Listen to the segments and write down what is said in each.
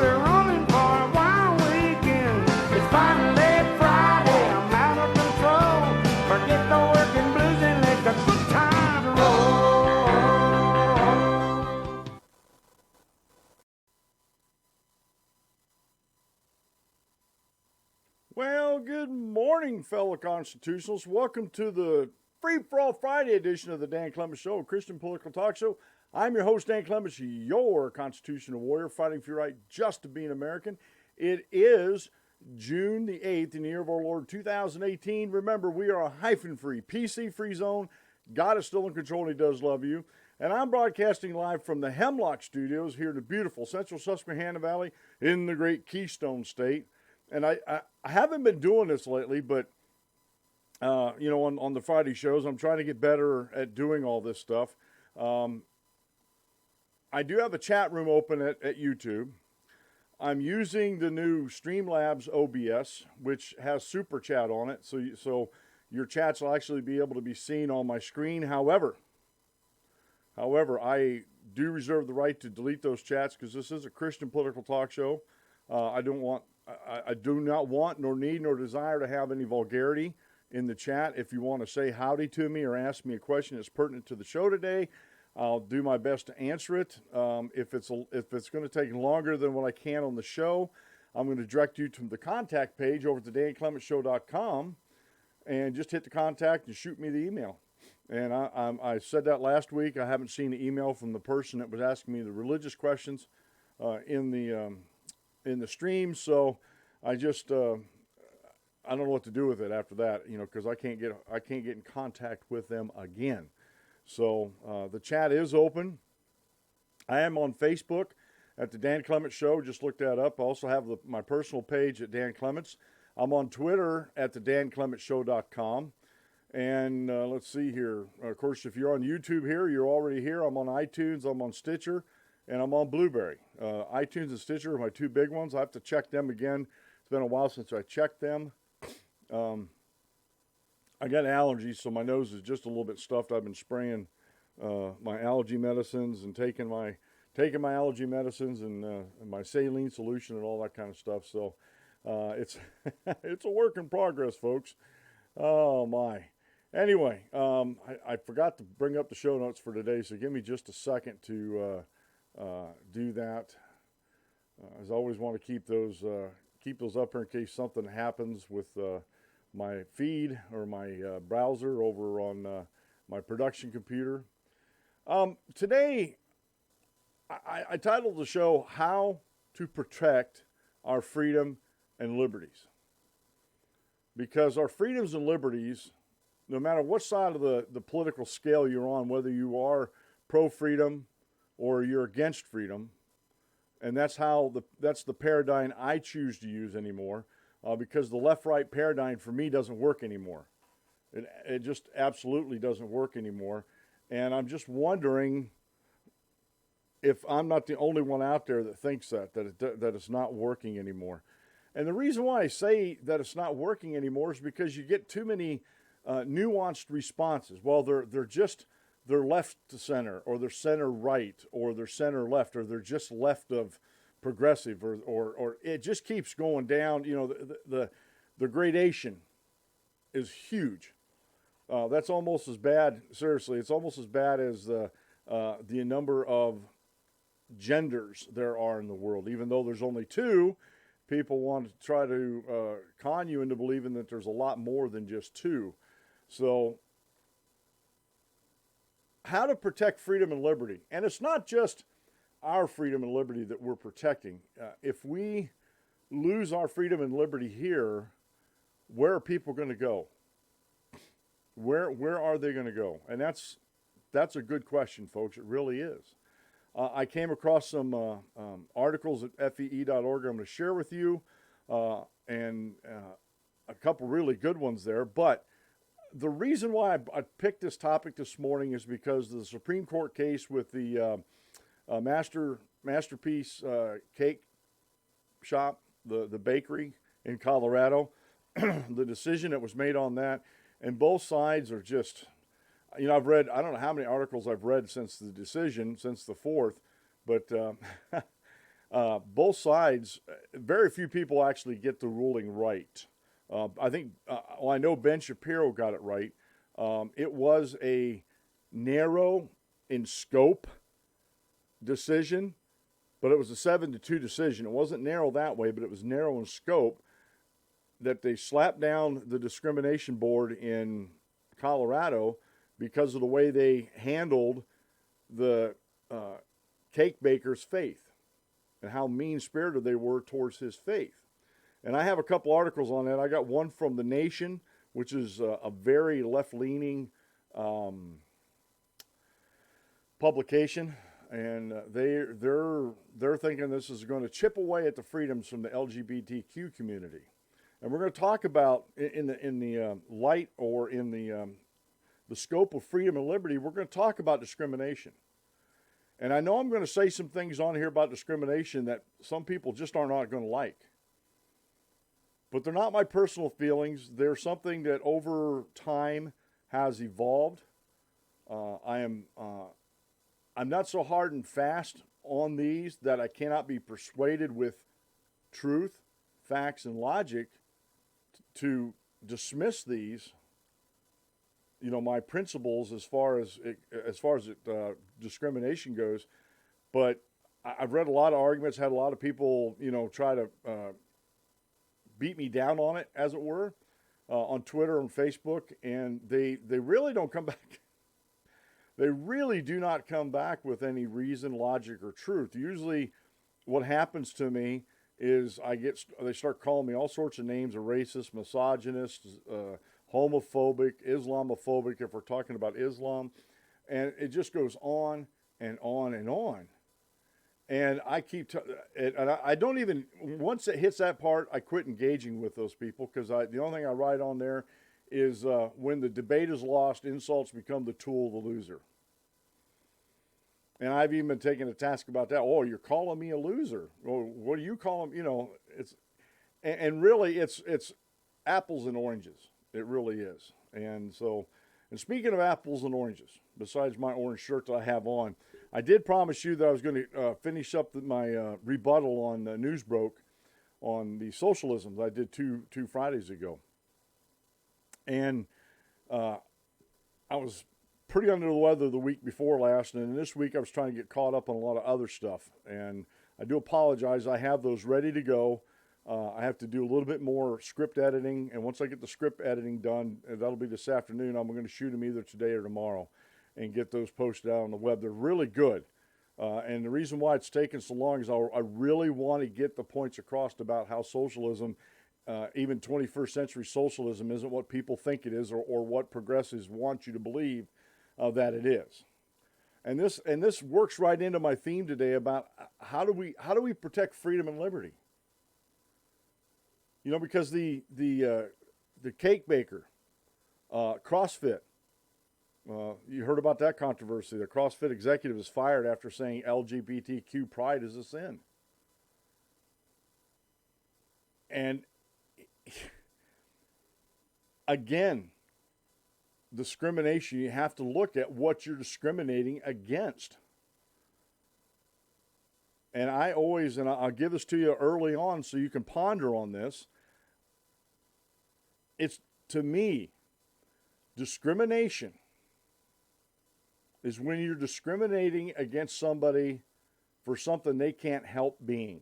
they're running for a wild weekend. It's finally Friday, I'm out of control. Forget the working blues and let the good times roll. Well, good morning, fellow constitutionalists. Welcome to the Free-for-All Friday edition of the Dan Clements Show, a Christian political talk show. I'm your host, Dan Clements, your constitutional warrior, fighting for your right just to be an American. It is June the 8th in the year of our Lord 2018. Remember, we are a hyphen-free, PC-free zone. God is still in control, and He does love you. And I'm broadcasting live from the Hemlock Studios here in the beautiful central Susquehanna Valley in the great Keystone State. And I haven't been doing this lately, but on the Friday shows, I'm trying to get better at doing all this stuff. I do have a chat room open at YouTube. I'm using the new Streamlabs OBS, which has Super Chat on it, so your chats will actually be able to be seen on my screen. However, I do reserve the right to delete those chats because this is a Christian political talk show. I do not want, nor need, nor desire to have any vulgarity in the chat. If you want to say howdy to me or ask me a question that's pertinent to the show today, I'll do my best to answer it. If it's going to take longer than what I can on the show, I'm going to direct you to the contact page over at the danclementshow.com and just hit the contact and shoot me the email. And I said that last week. I haven't seen the email from the person that was asking me the religious questions in the stream, so I just I don't know what to do with it after that, because I can't get in contact with them again. So the chat is open. I am on Facebook at the Dan Clements Show. Just look that up. I also have my personal page at Dan Clements. I'm on Twitter at the danclementshow.com. And let's see here. Of course, if you're on YouTube here, you're already here. I'm on iTunes. I'm on Stitcher. And I'm on Blueberry. iTunes and Stitcher are my two big ones. I have to check them again. It's been a while since I checked them. I got allergies, so my nose is just a little bit stuffed. I've been spraying my allergy medicines and taking my allergy medicines and my saline solution and all that kind of stuff. So it's it's a work in progress, folks. Oh my. Anyway, I forgot to bring up the show notes for today, so give me just a second to do that. As I always want to keep those up here in case something happens with my feed or my browser over on my production computer. Today, I titled the show, How to Protect Our Freedom and Liberties. Because our freedoms and liberties, no matter what side of the political scale you're on, whether you are pro-freedom or you're against freedom, and that's the paradigm I choose to use anymore, because the left-right paradigm for me doesn't work anymore. It just absolutely doesn't work anymore, and I'm just wondering if I'm not the only one out there that thinks that it's not working anymore. And the reason why I say that it's not working anymore is because you get too many nuanced responses. Well, they're left to center, or they're center right, or they're center left, or they're just left of progressive, or it just keeps going down. The gradation is huge. That's almost as bad. Seriously, it's almost as bad as the number of genders there are in the world. Even though there's only two, people want to try to con you into believing that there's a lot more than just two. So, how to protect freedom and liberty. And it's not just our freedom and liberty that we're protecting. If we lose our freedom and liberty here, where are people going to go? Where are they going to go? And that's a good question, folks. It really is. I came across some articles at fee.org I'm going to share with you, and a couple really good ones there. But the reason why I picked this topic this morning is because the Supreme Court case with the Masterpiece Cake Shop, the bakery in Colorado, the decision that was made on that, and both sides are just, I've read, I don't know how many articles I've read since the decision, since the 4th, but both sides, very few people actually get the ruling right. I think, I know Ben Shapiro got it right. It was a narrow in scope decision, but it was a 7-2 decision. It wasn't narrow that way, but it was narrow in scope, that they slapped down the discrimination board in Colorado because of the way they handled the cake baker's faith and how mean-spirited they were towards his faith. And I have a couple articles on that. I got one from The Nation, which is a very left-leaning publication, and they're thinking this is going to chip away at the freedoms from the LGBTQ community. And we're going to talk about in the light, or in the scope of freedom and liberty. We're going to talk about discrimination. And I know I'm going to say some things on here about discrimination that some people just are not going to like. But they're not my personal feelings. They're something that over time has evolved. I'm not so hard and fast on these that I cannot be persuaded with truth, facts, and logic to dismiss these, my principles as far as discrimination goes. But I've read a lot of arguments, had a lot of people, try to beat me down on it, as it were, on Twitter and Facebook, and they really don't come back. They really do not come back with any reason, logic, or truth. Usually what happens to me is they start calling me all sorts of names: a racist, misogynist, homophobic, Islamophobic, if we're talking about Islam. And it just goes on and on and on. And I keep, I don't even, once it hits that part, I quit engaging with those people, because the only thing I write on there is when the debate is lost, insults become the tool of the loser. And I've even been taking a task about that. Oh, you're calling me a loser. Well, what do you call them? And really it's apples and oranges. It really is. And speaking of apples and oranges, besides my orange shirt that I have on, I did promise you that I was going to finish up my rebuttal on Newsbroke on the socialism that I did two Fridays ago. And I was pretty under the weather the week before last, and this week I was trying to get caught up on a lot of other stuff. And I do apologize. I have those ready to go. I have to do a little bit more script editing, and once I get the script editing done, that'll be this afternoon, I'm going to shoot them either today or tomorrow and get those posted out on the web. They're really good. And the reason why it's taken so long is I really want to get the points across about how socialism, even 21st century socialism, isn't what people think it is, or what progressives want you to believe that it is. And this works right into my theme today about how do we protect freedom and liberty? Because the cake baker, CrossFit, you heard about that controversy. The CrossFit executive is fired after saying LGBTQ pride is a sin. And again, discrimination, you have to look at what you're discriminating against. And I'll give this to you early on so you can ponder on this. It's, to me, discrimination is when you're discriminating against somebody for something they can't help being.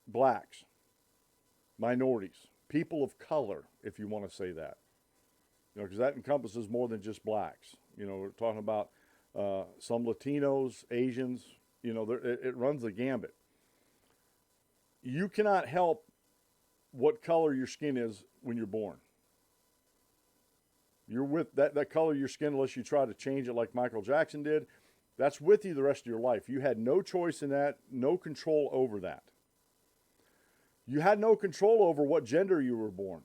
Blacks, minorities, people of color, if you want to say that. Because that encompasses more than just blacks. We're talking about some Latinos, Asians, it runs the gambit. You cannot help what color your skin is when you're born. You're with that color of your skin, unless you try to change it like Michael Jackson did. That's with you the rest of your life. You had no choice in that, no control over that. You had no control over what gender you were born,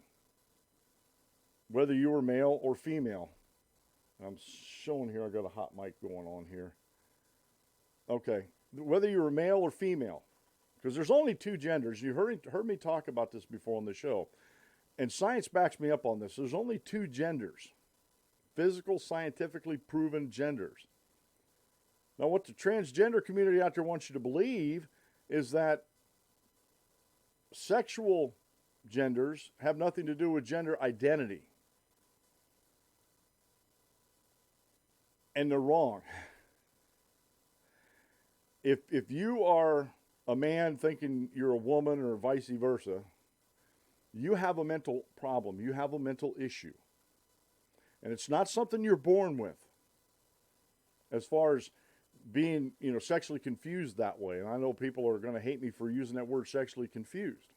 whether you were male or female. I'm showing here, I got a hot mic going on here. Okay, whether you were male or female, because there's only two genders. You heard me talk about this before on the show, and science backs me up on this. There's only two genders, physical, scientifically proven genders. Now, what the transgender community out there wants you to believe is that sexual genders have nothing to do with gender identity. And they're wrong. If you are a man thinking you're a woman or vice versa, you have a mental problem. You have a mental issue. And it's not something you're born with as far as being, sexually confused that way. And I know people are going to hate me for using that word, sexually confused.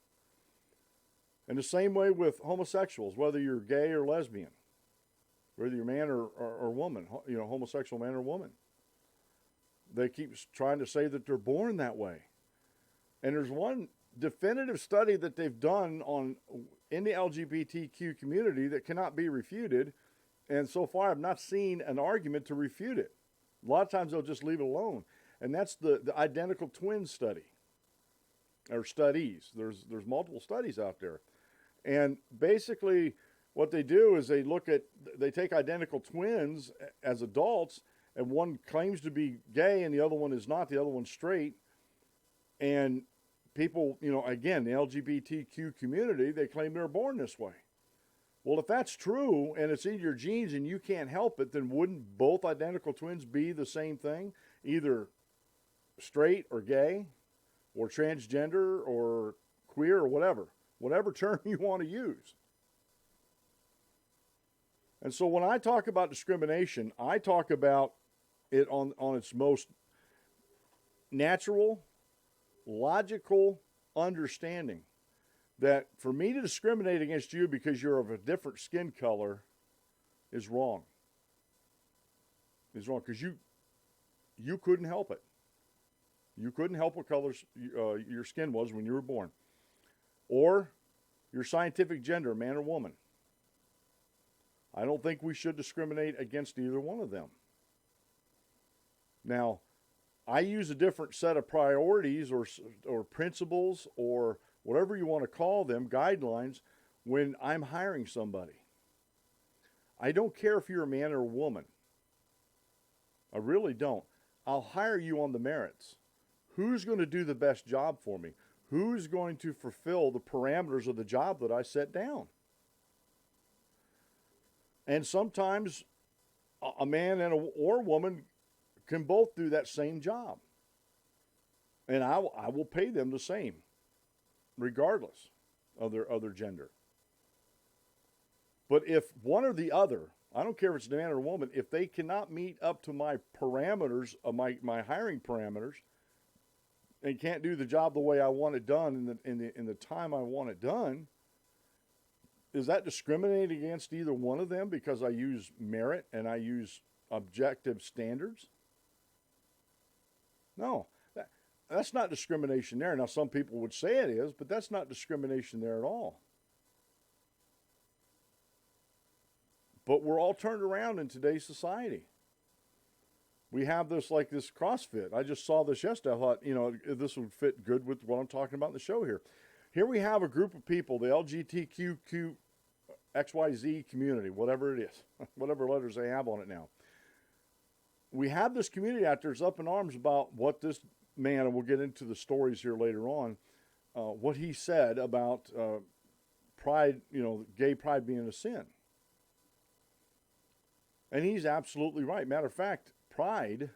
And the same way with homosexuals, whether you're gay or lesbian, whether you're man or woman, homosexual man or woman. They keep trying to say that they're born that way. And there's one definitive study that they've done in the LGBTQ community that cannot be refuted. And so far, I've not seen an argument to refute it. A lot of times they'll just leave it alone. And that's the identical twin study, or studies. There's multiple studies out there. And basically what they do is they take identical twins as adults, and one claims to be gay and the other one is not, the other one's straight. And people, again, the LGBTQ community, they claim they're born this way. Well, if that's true and it's in your genes and you can't help it, then wouldn't both identical twins be the same thing? Either straight or gay or transgender or queer or whatever term you want to use. And so when I talk about discrimination, I talk about it on its most natural, logical understanding. That for me to discriminate against you because you're of a different skin color is wrong. Is wrong because you couldn't help it. You couldn't help what color your skin was when you were born. Or your scientific gender, man or woman. I don't think we should discriminate against either one of them. Now, I use a different set of priorities or principles or whatever you want to call them, guidelines, when I'm hiring somebody. I don't care if you're a man or a woman. I really don't. I'll hire you on the merits. Who's going to do the best job for me? Who's going to fulfill the parameters of the job that I set down? And sometimes a man or a woman can both do that same job. And I will pay them the same, regardless of their gender. But if one or the other, I don't care if it's a man or a woman, if they cannot meet up to my parameters of my hiring parameters and can't do the job the way I want it done in the time I want it done, is that discriminating against either one of them because I use merit and I use objective standards? No. That's not discrimination there. Now, some people would say it is, but that's not discrimination there at all. But we're all turned around in today's society. We have this CrossFit. I just saw this yesterday. I thought, this would fit good with what I'm talking about in the show here. Here we have a group of people, the LGBTQ XYZ community, whatever it is, whatever letters they have on it now. We have this community out there that's up in arms about what this man, and we'll get into the stories here later on, what he said about pride, gay pride being a sin. And he's absolutely right. Matter of fact, pride,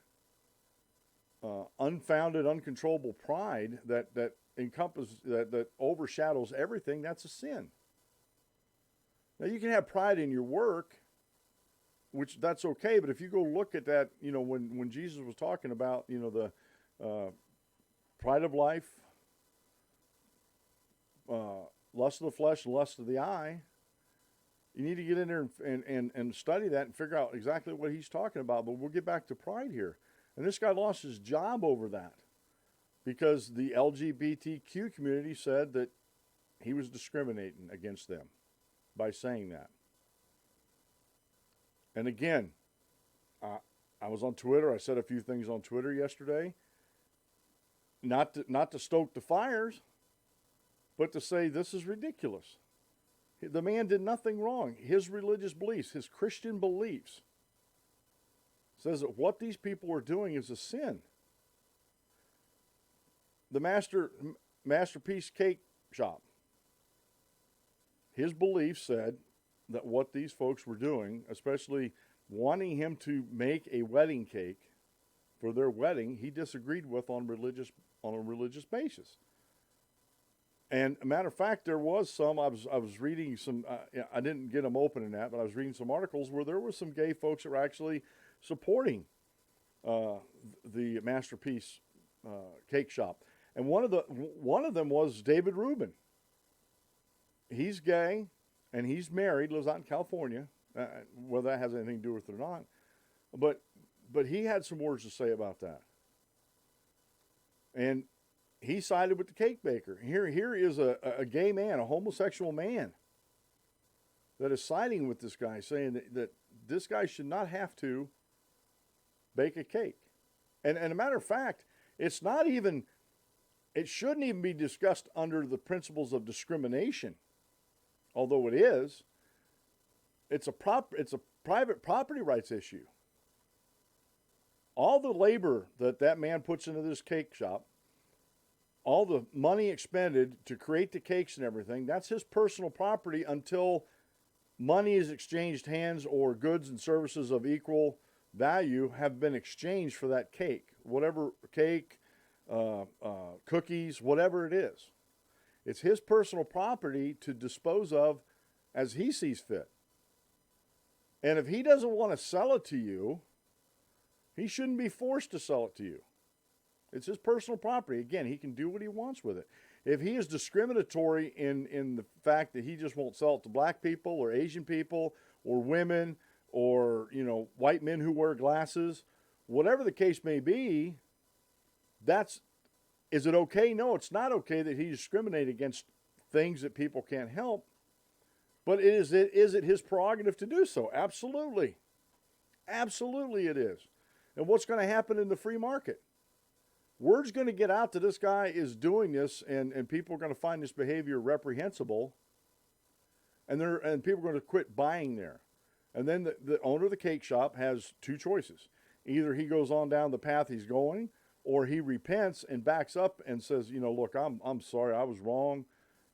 unfounded, uncontrollable pride that encompasses, that overshadows everything, that's a sin. Now, you can have pride in your work, which that's okay, but if you go look at that, when Jesus was talking about, the pride of life, lust of the flesh, lust of the eye, you need to get in there and study that and figure out exactly what he's talking about. But we'll get back to pride here. And this guy lost his job over that because the LGBTQ community said that he was discriminating against them by saying that. And again, I was on Twitter. I said a few things on Twitter yesterday. Not to stoke the fires, but to say this is ridiculous. The man did nothing wrong. His religious beliefs, his Christian beliefs, says that what these people are doing is a sin. The Masterpiece Cake Shop, his belief said that what these folks were doing, especially wanting him to make a wedding cake for their wedding, he disagreed with on a religious basis. And a matter of fact, there was some, I was reading some, I didn't get them open in that, but I was reading some articles where there were some gay folks that were actually supporting the Masterpiece Cake Shop. And one of them was David Rubin. He's gay, and he's married, lives out in California, whether that has anything to do with it or not. But he had some words to say about that. And he sided with the cake baker. Here is a gay man, a homosexual man, that is siding with this guy, saying that this guy should not have to bake a cake. And a matter of fact, it shouldn't even be discussed under the principles of discrimination, although it is. It's a private property rights issue. All the labor that man puts into this cake shop, all the money expended to create the cakes and everything, that's his personal property until money is exchanged hands or goods and services of equal value have been exchanged for that cake. Whatever cake, cookies, whatever it is. It's his personal property to dispose of as he sees fit. And if he doesn't want to sell it to you, he shouldn't be forced to sell it to you. It's his personal property. Again, he can do what he wants with it. If he is discriminatory in the fact that he just won't sell it to black people or Asian people or women or, white men who wear glasses, whatever the case may be, is it okay? No, it's not okay that he discriminated against things that people can't help. But is it his prerogative to do so? Absolutely. Absolutely it is. And what's going to happen in the free market? Word's going to get out that this guy is doing this, and people are going to find this behavior reprehensible, and people are going to quit buying there. And then the owner of the cake shop has two choices. Either he goes on down the path he's going, or he repents and backs up and says, look, I'm sorry, I was wrong.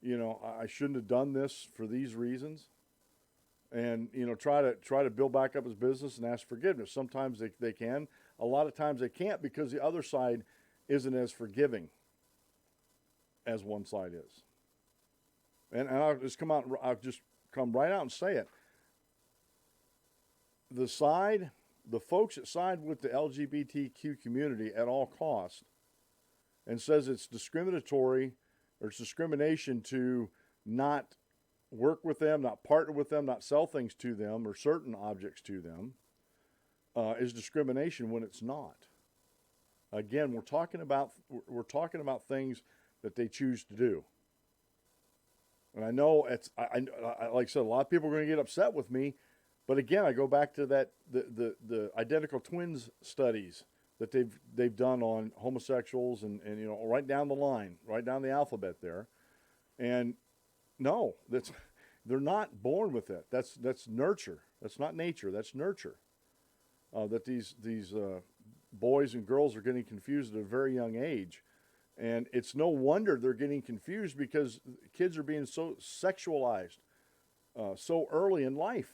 I shouldn't have done this for these reasons. And, try to build back up his business and ask forgiveness. Sometimes they can. A lot of times they can't because the other side isn't as forgiving as one side is. And I'll just come right out and say it. The folks that side with the LGBTQ community at all costs and says it's discriminatory or it's discrimination to not work with them, not partner with them, not sell things to them or certain objects to them is discrimination when it's not. Again, we're talking about things that they choose to do. And I know I like I said, a lot of people are going to get upset with me. But again, I go back to the identical twins studies that they've done on homosexuals and right down the line, right down the alphabet there. And no, they're not born with it. That's nurture. That's not nature. That's nurture. That these boys and girls are getting confused at a very young age. And it's no wonder they're getting confused because kids are being so sexualized so early in life.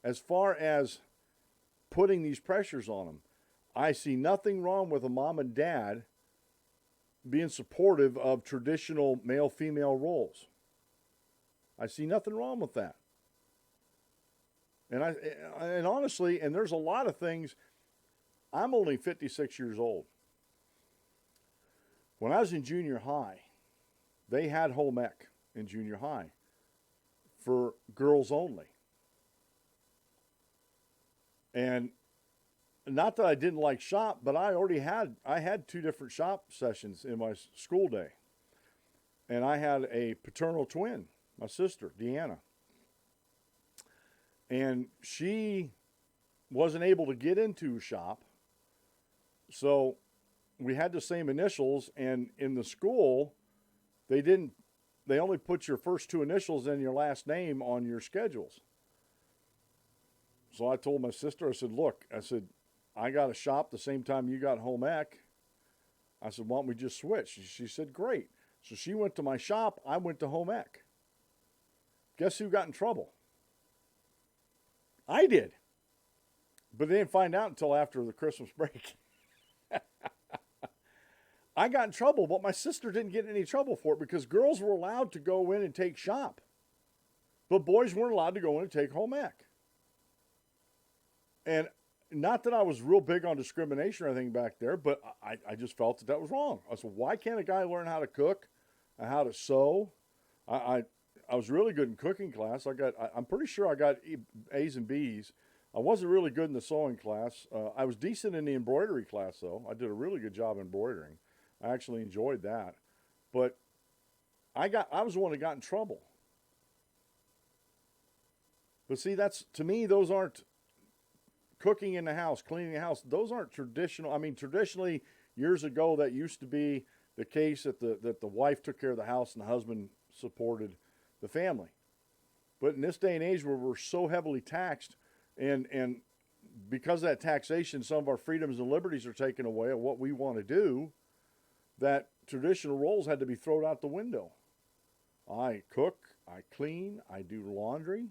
As far as putting these pressures on them, I see nothing wrong with a mom and dad being supportive of traditional male-female roles. I see nothing wrong with that. And honestly, and there's a lot of things, I'm only 56 years old. When I was in junior high, they had home ec in junior high for girls only. And not that I didn't like shop, but I had two different shop sessions in my school day. And I had a paternal twin, my sister, Deanna. And she wasn't able to get into shop. So we had the same initials, and in the school, they only put your first two initials and your last name on your schedules. So I told my sister, I said, look, I got a shop the same time you got home ec. I said, why don't we just switch? She said, great. So she went to my shop. I went to home ec. Guess who got in trouble? I did. But they didn't find out until after the Christmas break. I got in trouble, but my sister didn't get in any trouble for it because girls were allowed to go in and take shop. But boys weren't allowed to go in and take home ec. And not that I was real big on discrimination or anything back there, but I just felt that was wrong. I said, why can't a guy learn how to cook and how to sew? I was really good in cooking class. I'm pretty sure I got A's and B's. I wasn't really good in the sewing class. I was decent in the embroidery class, though. I did a really good job embroidering. I actually enjoyed that. But I was the one that got in trouble. But see, to me, those aren't cooking in the house, cleaning the house. Those aren't traditional. I mean, traditionally, years ago, that used to be the case that the wife took care of the house and the husband supported the family. But in this day and age where we're so heavily taxed, and because of that taxation, some of our freedoms and liberties are taken away of what we want to do, that traditional roles had to be thrown out the window. I cook, I clean, I do laundry.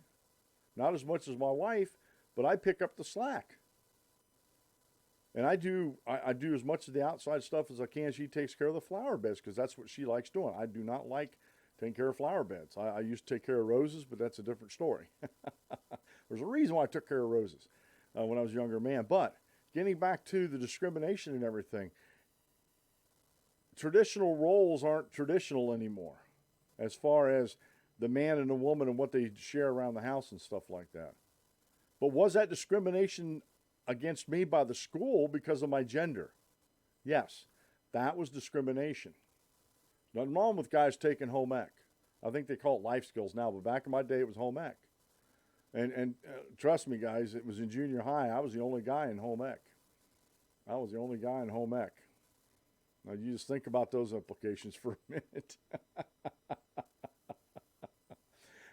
Not as much as my wife, but I pick up the slack. And I do as much of the outside stuff as I can. She takes care of the flower beds because that's what she likes doing. I do not like taking care of flower beds. I used to take care of roses, but that's a different story. There's a reason why I took care of roses when I was a younger man. But getting back to the discrimination and everything, traditional roles aren't traditional anymore as far as the man and the woman and what they share around the house and stuff like that. But was that discrimination against me by the school because of my gender? Yes, that was discrimination. Nothing wrong with guys taking home ec. I think they call it life skills now, but back in my day it was home ec. And trust me, guys, it was in junior high. I was the only guy in home ec. I was the only guy in home ec. Now you just think about those implications for a minute.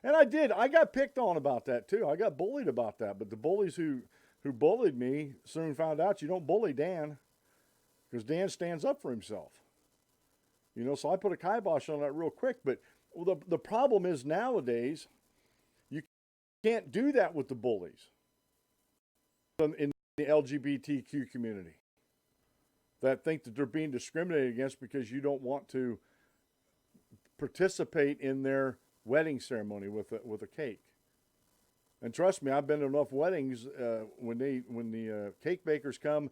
And I did. I got picked on about that too. I got bullied about that. But the bullies who bullied me soon found out you don't bully Dan because Dan stands up for himself. You know, so I put a kibosh on that real quick. But the problem is nowadays you can't do that with the bullies in the LGBTQ community that think that they're being discriminated against because you don't want to participate in their wedding ceremony with a cake. And trust me, I've been to enough weddings when the cake bakers come,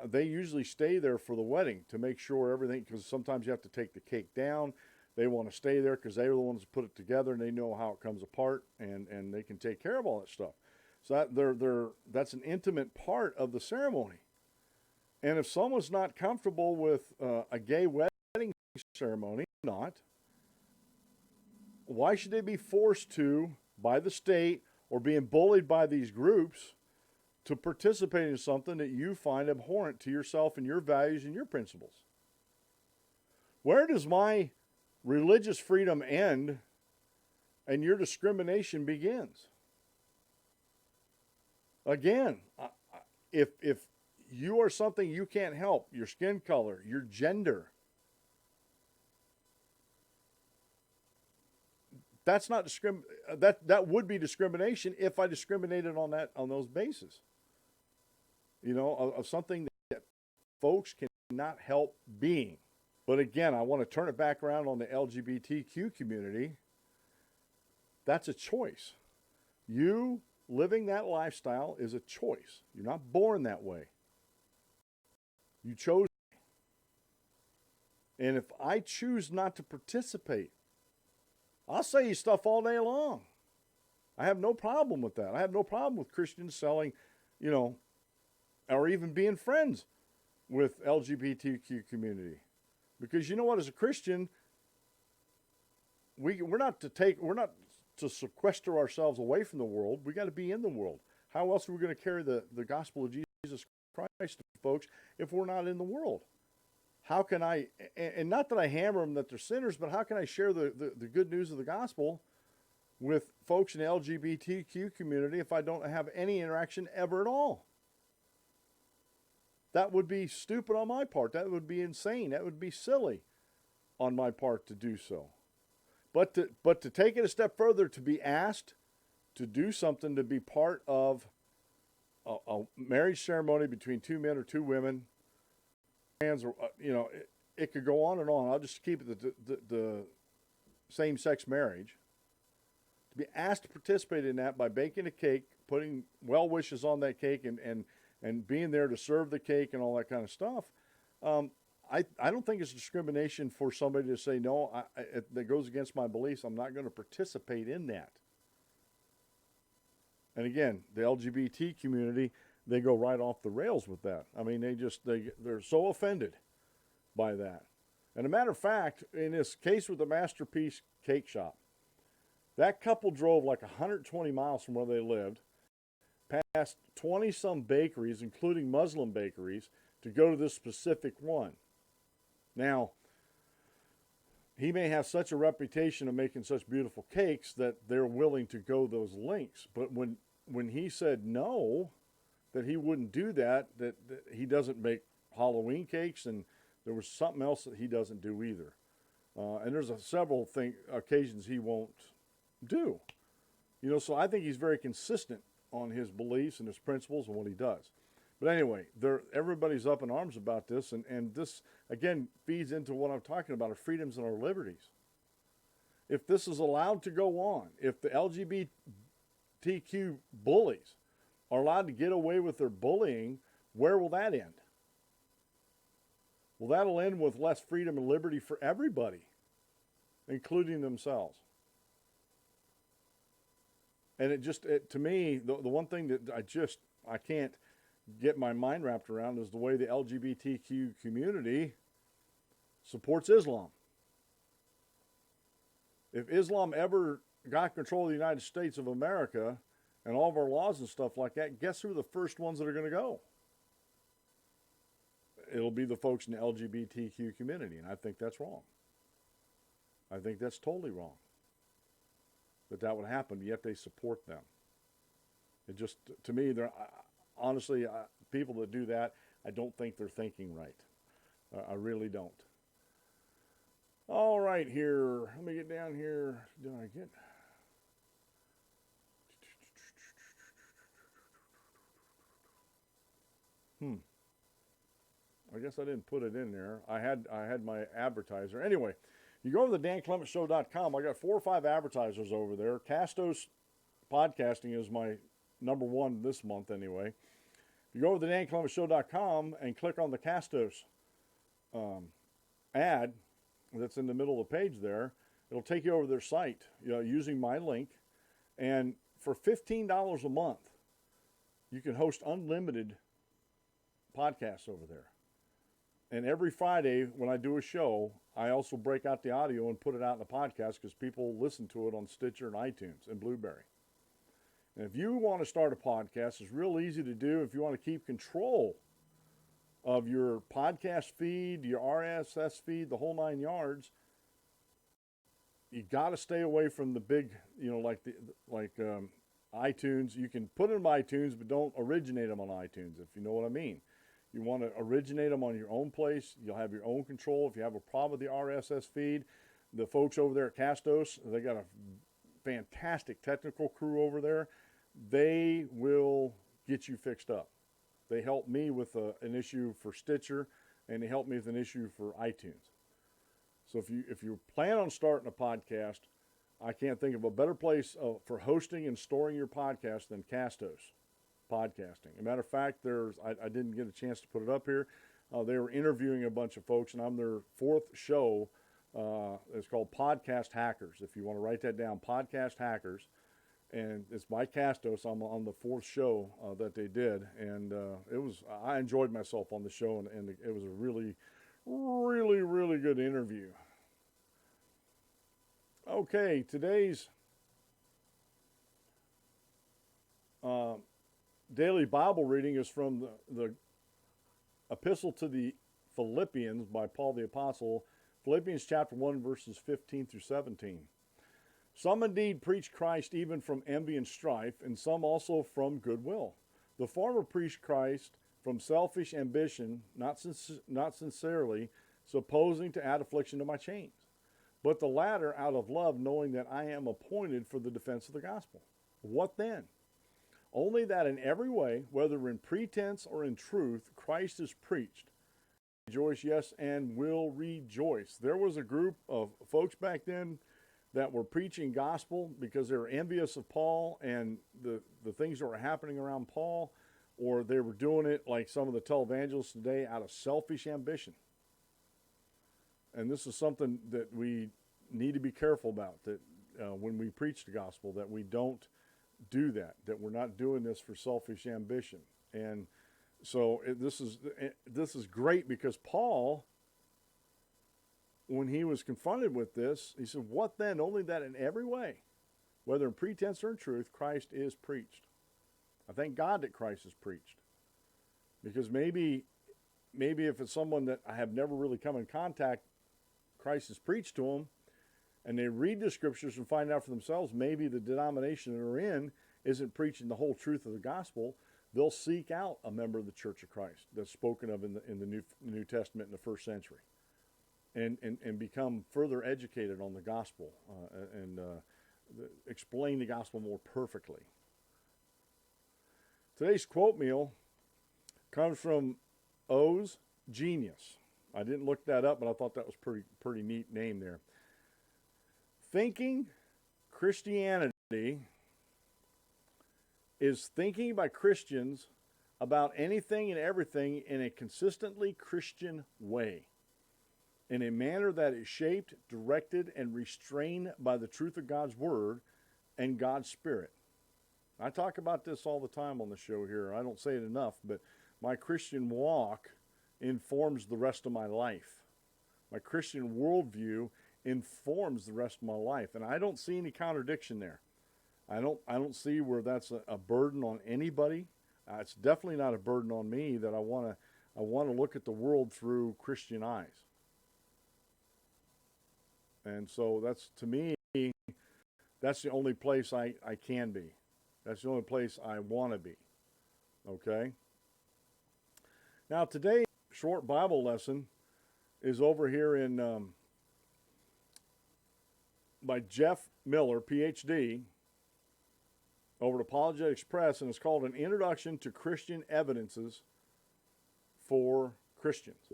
they usually stay there for the wedding to make sure everything, because sometimes you have to take the cake down. They want to stay there because they're the ones that put it together and they know how it comes apart and they can take care of all that stuff. So that's an intimate part of the ceremony. And if someone's not comfortable with a gay wedding ceremony, why should they be forced to, by the state, or being bullied by these groups to participate in something that you find abhorrent to yourself and your values and your principles? Where does my religious freedom end and your discrimination begins? Again, if you are something you can't help, your skin color, your gender, that's not that would be discrimination if I discriminated on those bases. You know, of something that folks cannot help being. But again, I want to turn it back around on the LGBTQ community. That's a choice. You living that lifestyle is a choice. You're not born that way. You chose. And if I choose not to participate, I'll say stuff all day long. I have no problem with that. I have no problem with Christians selling, you know, or even being friends with LGBTQ community. Because you know what, as a Christian, we're not to sequester ourselves away from the world. We got to be in the world. How else are we going to carry the gospel of Jesus Christ to folks if we're not in the world? How can I, and not that I hammer them that they're sinners, but how can I share the good news of the gospel with folks in the LGBTQ community if I don't have any interaction ever at all? That would be stupid on my part. That would be insane. That would be silly on my part to do so. But to take it a step further, to be asked to do something, to be part of a marriage ceremony between two men or two women, it could go on and on. I'll just keep it the same-sex marriage. To be asked to participate in that by baking a cake, putting well wishes on that cake, and being there to serve the cake and all that kind of stuff, I don't think it's discrimination for somebody to say, no, that goes against my beliefs. I'm not going to participate in that. And again, the LGBT community, they go right off the rails with that. I mean, they're so offended by that. And a matter of fact, in this case with the Masterpiece Cake Shop, that couple drove like 120 miles from where they lived, past 20-some bakeries, including Muslim bakeries, to go to this specific one. Now, he may have such a reputation of making such beautiful cakes that they're willing to go those lengths. But when he said no, that he wouldn't do that he doesn't make Halloween cakes, and there was something else that he doesn't do either. And there's several occasions he won't do. So I think he's very consistent on his beliefs and his principles and what he does. But anyway, everybody's up in arms about this, and this, again, feeds into what I'm talking about, our freedoms and our liberties. If this is allowed to go on, if the LGBTQ bullies are allowed to get away with their bullying, where will that end? Well, that'll end with less freedom and liberty for everybody, including themselves. And to me, the one thing that I can't get my mind wrapped around is the way the LGBTQ community supports Islam. If Islam ever got control of the United States of America and all of our laws and stuff like that, guess who are the first ones that are going to go? It'll be the folks in the LGBTQ community, and I think that's wrong. I think that's totally wrong that would happen, yet they support them. It just, to me, honestly, people that do that, I don't think they're thinking right. I really don't. All right, here. Let me get down here. Did I get... I guess I didn't put it in there. I had my advertiser. Anyway, you go to the DanClementShow.com. I got 4 or 5 advertisers over there. Castos Podcasting is my number one this month anyway. You go to the DanClementShow.com and click on the Castos ad that's in the middle of the page there. It'll take you over to their site, using my link. And for $15 a month, you can host unlimited podcasts over there. And every Friday when I do a show, I also break out the audio and put it out in the podcast because people listen to it on Stitcher and iTunes and Blueberry. And if you want to start a podcast, it's real easy to do. If you want to keep control of your podcast feed, your RSS feed, the whole 9 yards, you got to stay away from the big, like iTunes. You can put them on iTunes, but don't originate them on iTunes, if you know what I mean. You want to originate them on your own place. You'll have your own control. If you have a problem with the RSS feed, the folks over there at Castos, they got a fantastic technical crew over there. They will get you fixed up. They helped me with an issue for Stitcher, and they helped me with an issue for iTunes. So if you plan on starting a podcast, I can't think of a better place for hosting and storing your podcast than Castos Podcasting. As a matter of fact, I didn't get a chance to put it up here. They were interviewing a bunch of folks, and I'm their 4th show. It's called Podcast Hackers. If you want to write that down, Podcast Hackers. And it's by Castos. I'm on the 4th show that they did. And I enjoyed myself on the show, and it was a really, really, really good interview. Okay, today's daily Bible reading is from the Epistle to the Philippians by Paul the Apostle, Philippians chapter 1, verses 15 through 17. Some indeed preach Christ even from envy and strife, and some also from goodwill. The former preach Christ from selfish ambition, not sincerely, supposing to add affliction to my chains, but the latter out of love, knowing that I am appointed for the defense of the gospel. What then? Only that in every way, whether in pretense or in truth, Christ is preached. Rejoice, yes, and will rejoice. There was a group of folks back then that were preaching gospel because they were envious of Paul and the things that were happening around Paul, or they were doing it like some of the televangelists today out of selfish ambition. And this is something that we need to be careful about, that when we preach the gospel, that we don't do that, that we're not doing this for selfish ambition. And so this is great, because Paul, when he was confronted with this, he said, what then? Only that in every way, whether in pretense or in truth, Christ is preached. I thank God that Christ is preached, because maybe if it's someone that I have never really come in contact, Christ is preached to them, and they read the scriptures and find out for themselves maybe the denomination they're in isn't preaching the whole truth of the gospel, they'll seek out a member of the Church of Christ that's spoken of in the New Testament in the first century, and become further educated on the gospel and explain the gospel more perfectly. Today's quote meal comes from O's Genius. I didn't look that up, but I thought that was pretty neat name there. Thinking Christianity is thinking by Christians about anything and everything in a consistently Christian way, in a manner that is shaped, directed, and restrained by the truth of God's Word and God's Spirit. I talk about this all the time on the show here. I don't say it enough, but my Christian walk informs the rest of my life. My Christian worldview informs the rest of my life, and I don't see any contradiction there. I don't see where that's a burden on anybody. It's definitely not a burden on me that I want to look at the world through Christian eyes. And so that's, to me, that's the only place I can be. That's the only place I want to be. Okay? Now, today's short Bible lesson is over here in by Jeff Miller, PhD, over at Apologetics Press, and it's called An Introduction to Christian Evidences for Christians.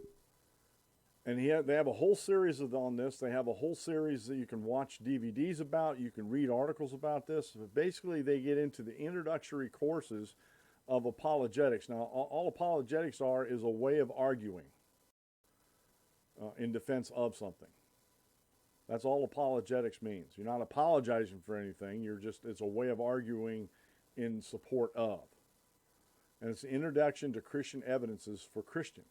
And they have a whole series on this. They have a whole series that you can watch DVDs about. You can read articles about this. But basically, they get into the introductory courses of apologetics. Now, all apologetics is a way of arguing in defense of something. That's all apologetics means. You're not apologizing for anything. It's a way of arguing in support of. And it's an introduction to Christian evidences for Christians.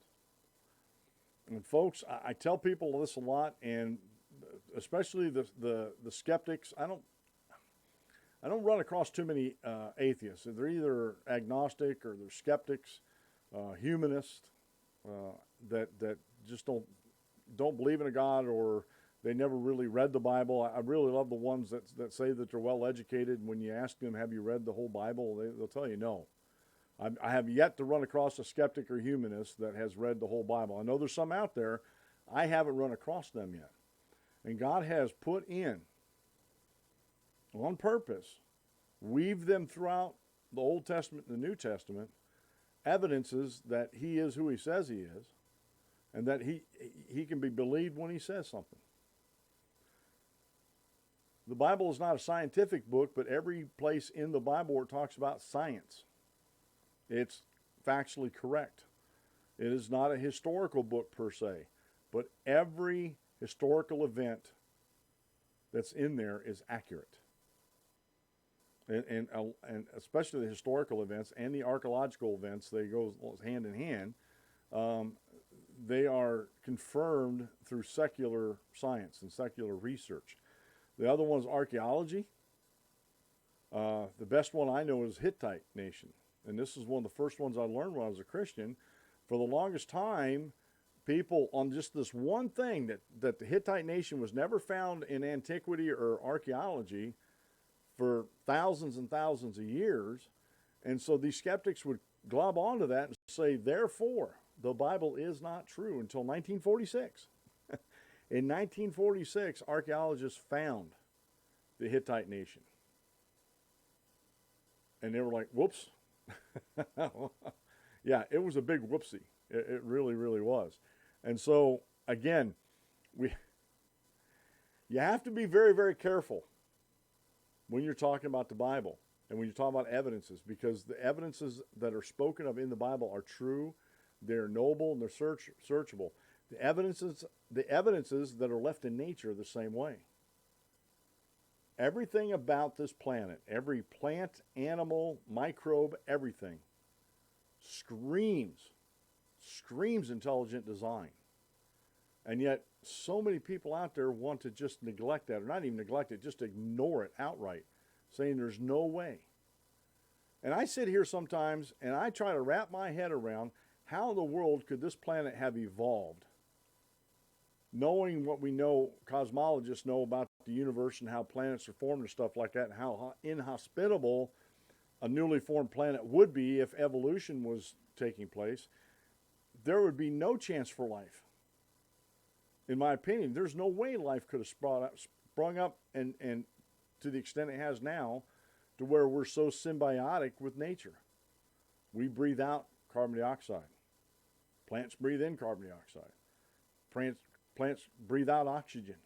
And folks, I tell people this a lot, and especially the skeptics. I don't run across too many atheists. They're either agnostic or they're skeptics, humanists that just don't believe in a God, or they never really read the Bible. I really love the ones that say that they're well educated. And when you ask them, have you read the whole Bible? They'll tell you no. I have yet to run across a skeptic or humanist that has read the whole Bible. I know there's some out there. I haven't run across them yet. And God has put in, on purpose, weave them throughout the Old Testament and the New Testament, evidences that He is who He says He is, and that He can be believed when He says something. The Bible is not a scientific book, but every place in the Bible where it talks about science, it's factually correct. It is not a historical book per se, but every historical event that's in there is accurate. And especially the historical events and the archaeological events, they go hand in hand. They are confirmed through secular science and secular research. The other one is archaeology. The best one I know is Hittite nation. And this is one of the first ones I learned when I was a Christian. For the longest time, people on just this one thing, that the Hittite nation was never found in antiquity or archaeology for thousands and thousands of years. And so these skeptics would glob onto that and say, therefore, the Bible is not true until 1946. In 1946, archaeologists found the Hittite nation. And they were like, whoops. Yeah, it was a big whoopsie. It really, really was. And so, again, you have to be very, very careful when you're talking about the Bible and when you're talking about evidences, because the evidences that are spoken of in the Bible are true, they're noble, and they're searchable. The evidences that are left in nature are the same way. Everything about this planet, every plant, animal, microbe, everything screams intelligent design. And yet, so many people out there want to just neglect that, or not even neglect it, just ignore it outright, saying there's no way. And I sit here sometimes and I try to wrap my head around how in the world could this planet have evolved, knowing what we know, cosmologists know about the universe and how planets are formed and stuff like that, and how inhospitable a newly formed planet would be if evolution was taking place. There would be no chance for life. In my opinion, there's no way life could have sprung up and to the extent it has now, to where we're so symbiotic with nature. We breathe out carbon dioxide. Plants breathe in carbon dioxide. Plants breathe out oxygen.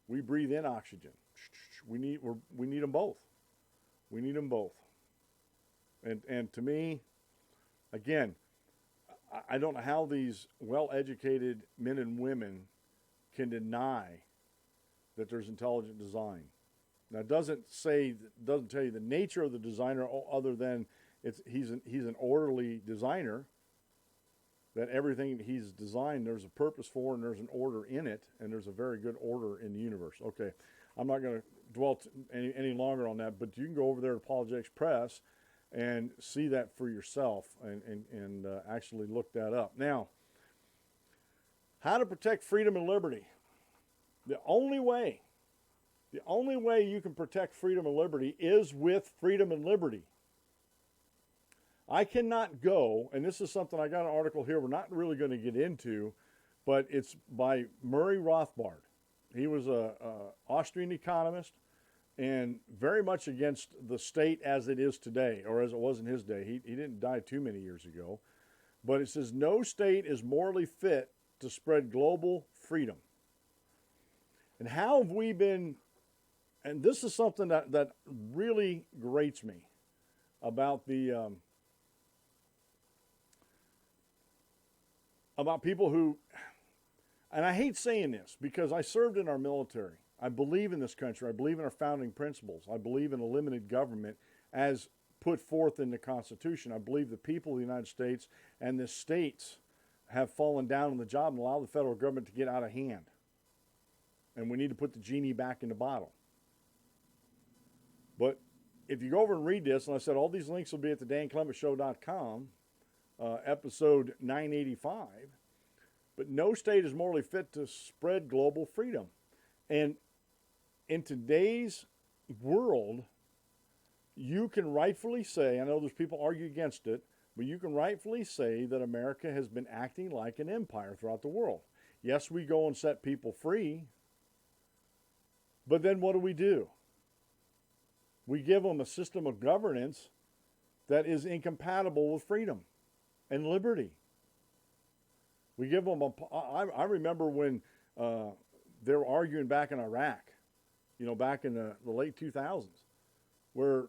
We breathe in oxygen. We need them both. We need them both. And to me, again, I don't know how these well-educated men and women can deny that there's intelligent design. Now, it doesn't tell you the nature of the designer, other than he's an orderly designer. That everything he's designed, there's a purpose for, and there's an order in it, and there's a very good order in the universe. Okay, I'm not going to dwell any longer on that, but you can go over there to Apologetics Press and see that for yourself and actually look that up. Now, how to protect freedom and liberty. The only way you can protect freedom and liberty is with freedom and liberty. I cannot go, and this is something, I got an article here we're not really going to get into, but it's by Murray Rothbard. He was an Austrian economist and very much against the state as it is today, or as it was in his day. He didn't die too many years ago. But it says, no state is morally fit to spread global freedom. And how have we been, and this is something that really grates me about about people who, and I hate saying this because I served in our military. I believe in this country. I believe in our founding principles. I believe in a limited government as put forth in the Constitution. I believe the people of the United States and the states have fallen down on the job and allow the federal government to get out of hand. And we need to put the genie back in the bottle. But if you go over and read this, and I said all these links will be at the DanClementShow.com, episode 985, but no state is morally fit to spread global freedom. And in today's world, you can rightfully say, I know there's people argue against it, but you can rightfully say that America has been acting like an empire throughout the world. Yes, we go and set people free, but then what do? We give them a system of governance that is incompatible with freedom and liberty. We give them I remember when they were arguing back in Iraq, back in the late 2000s, where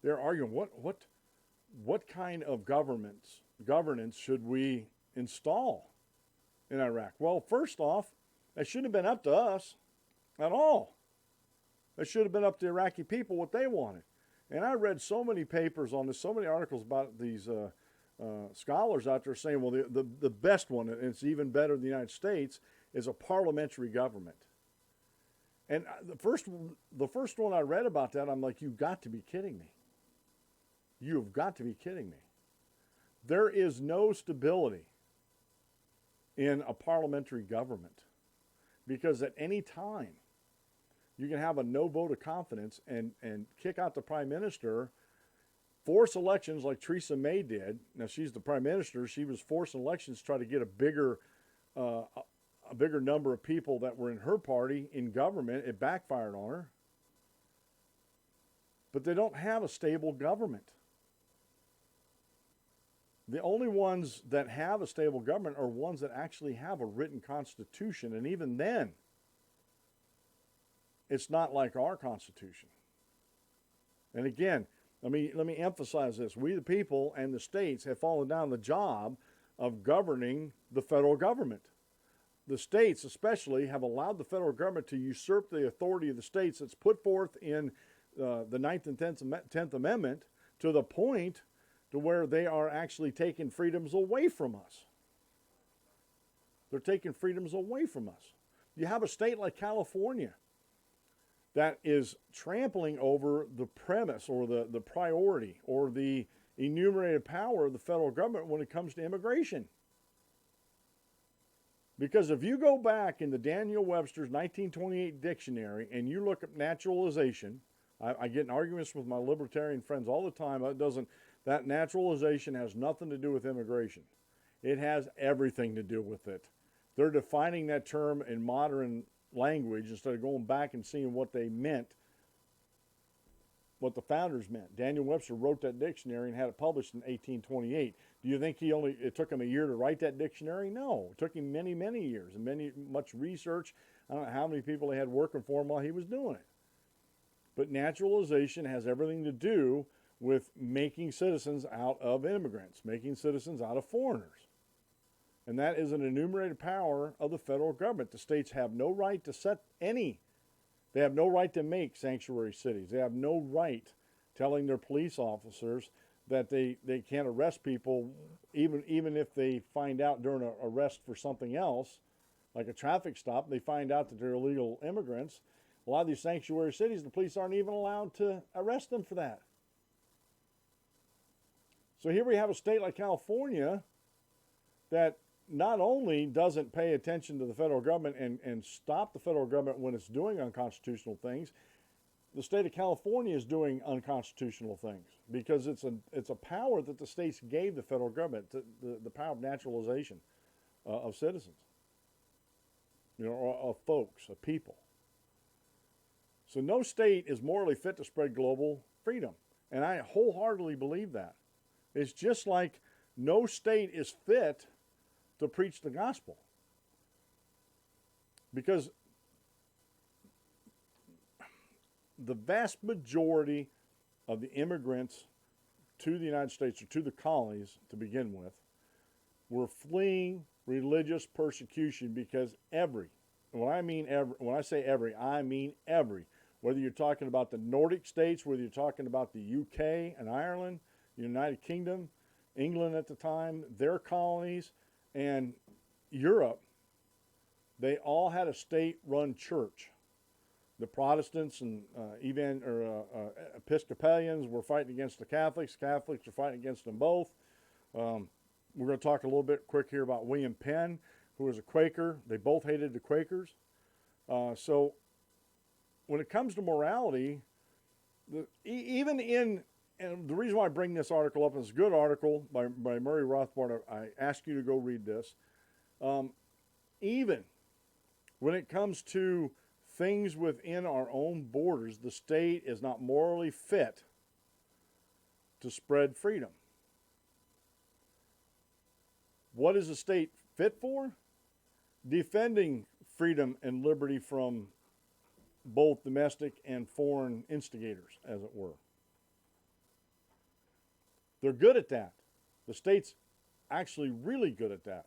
they're arguing what kind of governance should we install in Iraq? Well, first off, it shouldn't have been up to us at all. It should have been up to the Iraqi people what they wanted. And I read so many papers on this, so many articles about these scholars out there saying, well, the best one, and it's even better in the United States, is a parliamentary government. And the first one I read about that, I'm like, you've got to be kidding me. You've got to be kidding me. There is no stability in a parliamentary government, because at any time you can have a no vote of confidence and kick out the prime minister force elections like Theresa May did. Now she's the prime minister. She was forcing elections to try to get a bigger number of people that were in her party in government. It backfired on her. But they don't have a stable government. The only ones that have a stable government are ones that actually have a written constitution, and even then, it's not like our Constitution. And again, let me emphasize this. We the people and the states have fallen down the job of governing the federal government. The states especially have allowed the federal government to usurp the authority of the states that's put forth in the 9th and 10th Amendment to the point to where they are actually taking freedoms away from us. They're taking freedoms away from us. You have a state like California that is trampling over the premise or the priority or the enumerated power of the federal government when it comes to immigration. Because if you go back in the Daniel Webster's 1928 dictionary and you look up naturalization, I get in arguments with my libertarian friends all the time. That naturalization has nothing to do with immigration. It has everything to do with it. They're defining that term in modern language instead of going back and seeing what they meant, what the founders meant. Daniel Webster wrote that dictionary and had it published in 1828. Do you think it took him a year to write that dictionary? No, it took him many, many years and much research. I don't know how many people he had working for him while he was doing it. But naturalization has everything to do with making citizens out of immigrants, making citizens out of foreigners. And that is an enumerated power of the federal government. The states have no right to set any. They have no right to make sanctuary cities. They have no right telling their police officers that they can't arrest people even if they find out during an arrest for something else, like a traffic stop, they find out that they're illegal immigrants. A lot of these sanctuary cities, the police aren't even allowed to arrest them for that. So here we have a state like California that not only doesn't pay attention to the federal government and stop the federal government when it's doing unconstitutional things, the state of California is doing unconstitutional things because it's a power that the states gave the federal government, the power of naturalization of citizens, or of folks, of people. So no state is morally fit to spread global freedom, and I wholeheartedly believe that. It's just like no state is fit to preach the gospel. Because the vast majority of the immigrants to the United States or to the colonies to begin with were fleeing religious persecution because when I say every, I mean every. Whether you're talking about the Nordic states, whether you're talking about the UK and Ireland, the United Kingdom, England at the time, their colonies, and Europe, they all had a state-run church. The Protestants and Episcopalians were fighting against the Catholics. Catholics were fighting against them both. We're going to talk a little bit quick here about William Penn, who was a Quaker. They both hated the Quakers. So when it comes to morality, and the reason why I bring this article up, it's a good article by Murray Rothbard. I ask you to go read this. Even when it comes to things within our own borders, the state is not morally fit to spread freedom. What is the state fit for? Defending freedom and liberty from both domestic and foreign instigators, as it were. They're good at that. The state's actually really good at that.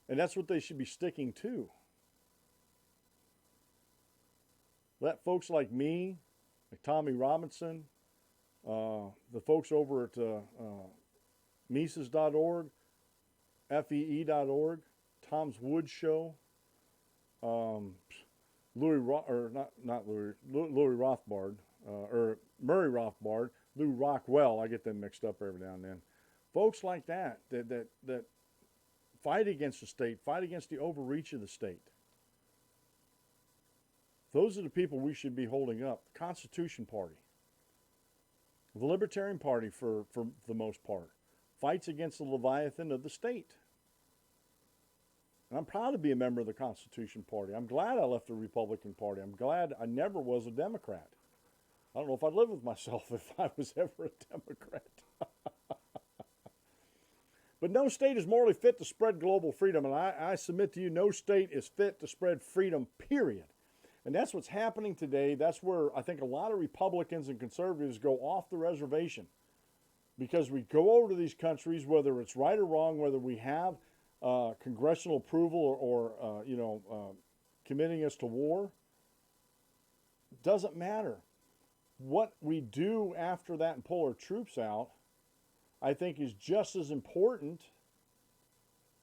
And that's what they should be sticking to. Let folks like me, like Tommy Robinson, the folks over at Mises.org, FEE.org, Tom's Wood Show, Murray Rothbard, Lou Rockwell, I get them mixed up every now and then. Folks like that fight against the state, fight against the overreach of the state. Those are the people we should be holding up. The Constitution Party. The Libertarian Party, for the most part, fights against the Leviathan of the state. And I'm proud to be a member of the Constitution Party. I'm glad I left the Republican Party. I'm glad I never was a Democrat. I don't know if I'd live with myself if I was ever a Democrat. But no state is morally fit to spread global freedom. And I submit to you, no state is fit to spread freedom, period. And that's what's happening today. That's where I think a lot of Republicans and conservatives go off the reservation. Because we go over to these countries, whether it's right or wrong, whether we have congressional approval or committing us to war, doesn't matter. What we do after that and pull our troops out, I think, is just as important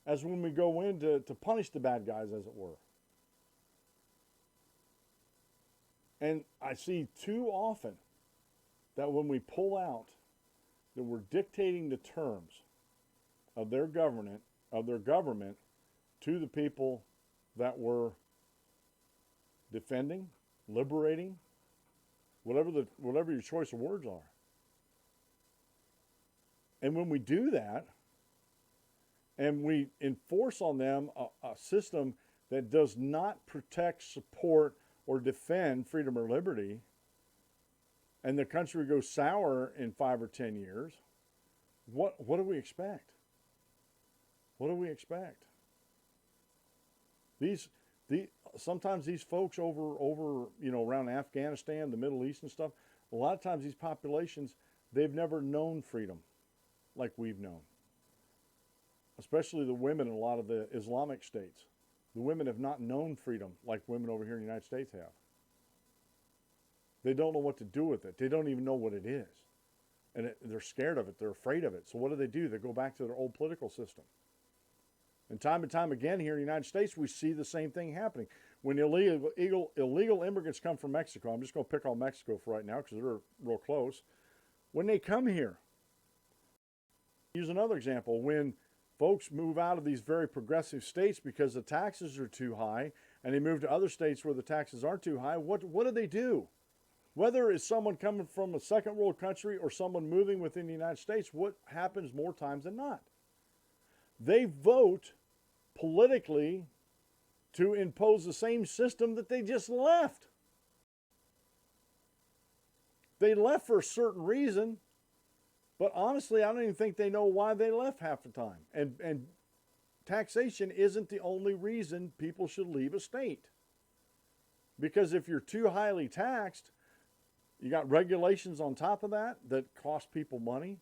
as when we go in to punish the bad guys, as it were. And I see too often that when we pull out, that we're dictating the terms of their government to the people that we're defending, liberating, whatever your choice of words are. And when we do that, and we enforce on them a system that does not protect, support, or defend freedom or liberty, and the country goes sour in 5 or 10 years, what do we expect? What do we expect? Sometimes these folks over around Afghanistan, the Middle East and stuff, a lot of times these populations, they've never known freedom like we've known. Especially the women in a lot of the Islamic states. The women have not known freedom like women over here in the United States have. They don't know what to do with it. They don't even know what it is. And they're scared of it. They're afraid of it. So what do? They go back to their old political system. And time again here in the United States, we see the same thing happening. When illegal immigrants come from Mexico, I'm just going to pick on Mexico for right now because they're real close. When they come here, use another example. When folks move out of these very progressive states because the taxes are too high, and they move to other states where the taxes aren't too high, what do? Whether it's someone coming from a second world country or someone moving within the United States, what happens more times than not? They vote politically to impose the same system that they just left. They left for a certain reason, but honestly, I don't even think they know why they left half the time. And taxation isn't the only reason people should leave a state. Because if you're too highly taxed, you got regulations on top of that cost people money.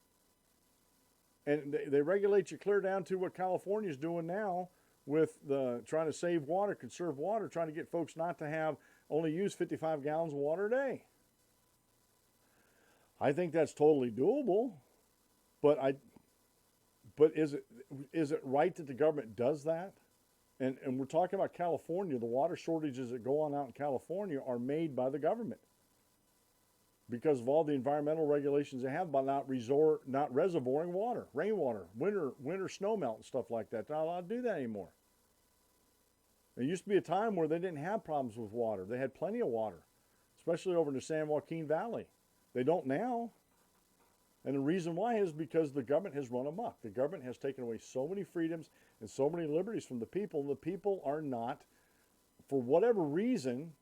And they regulate you clear down to what California's doing now with trying to save water, conserve water, trying to get folks not to only use 55 gallons of water a day. I think that's totally doable, but is it right that the government does that? And we're talking about California. The water shortages that go on out in California are made by the government because of all the environmental regulations they have by not reservoiring water, rainwater, winter snowmelt and stuff like that. They're not allowed to do that anymore. There used to be a time where they didn't have problems with water. They had plenty of water, especially over in the San Joaquin Valley. They don't now. And the reason why is because the government has run amok. The government has taken away so many freedoms and so many liberties from the people. And the people are not, for whatever reason,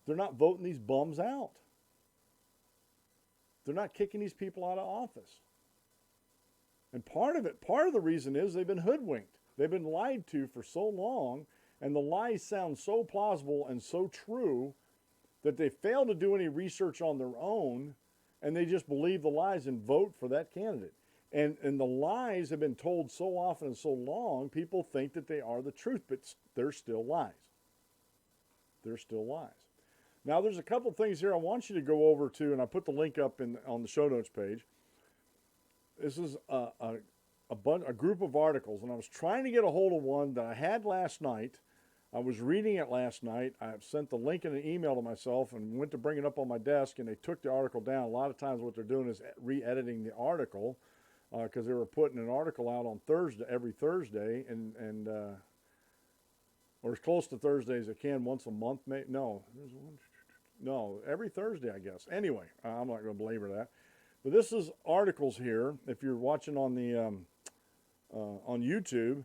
they're not voting these bums out. They're not kicking these people out of office. And part of the reason is they've been hoodwinked. They've been lied to for so long, and the lies sound so plausible and so true that they fail to do any research on their own, and they just believe the lies and vote for that candidate. And the lies have been told so often and so long, people think that they are the truth, but they're still lies. They're still lies. Now, there's a couple things here I want you to go over to, and I put the link up on the show notes page. This is a group of articles, and I was trying to get a hold of one that I had last night. I was reading it last night. I sent the link in an email to myself and went to bring it up on my desk, and they took the article down. A lot of times what they're doing is re-editing the article because they were putting an article out on every Thursday, or as close to Thursday as they can, once a month. No, every Thursday, I guess. Anyway, I'm not going to belabor that. But this is articles here. If you're watching on the on YouTube,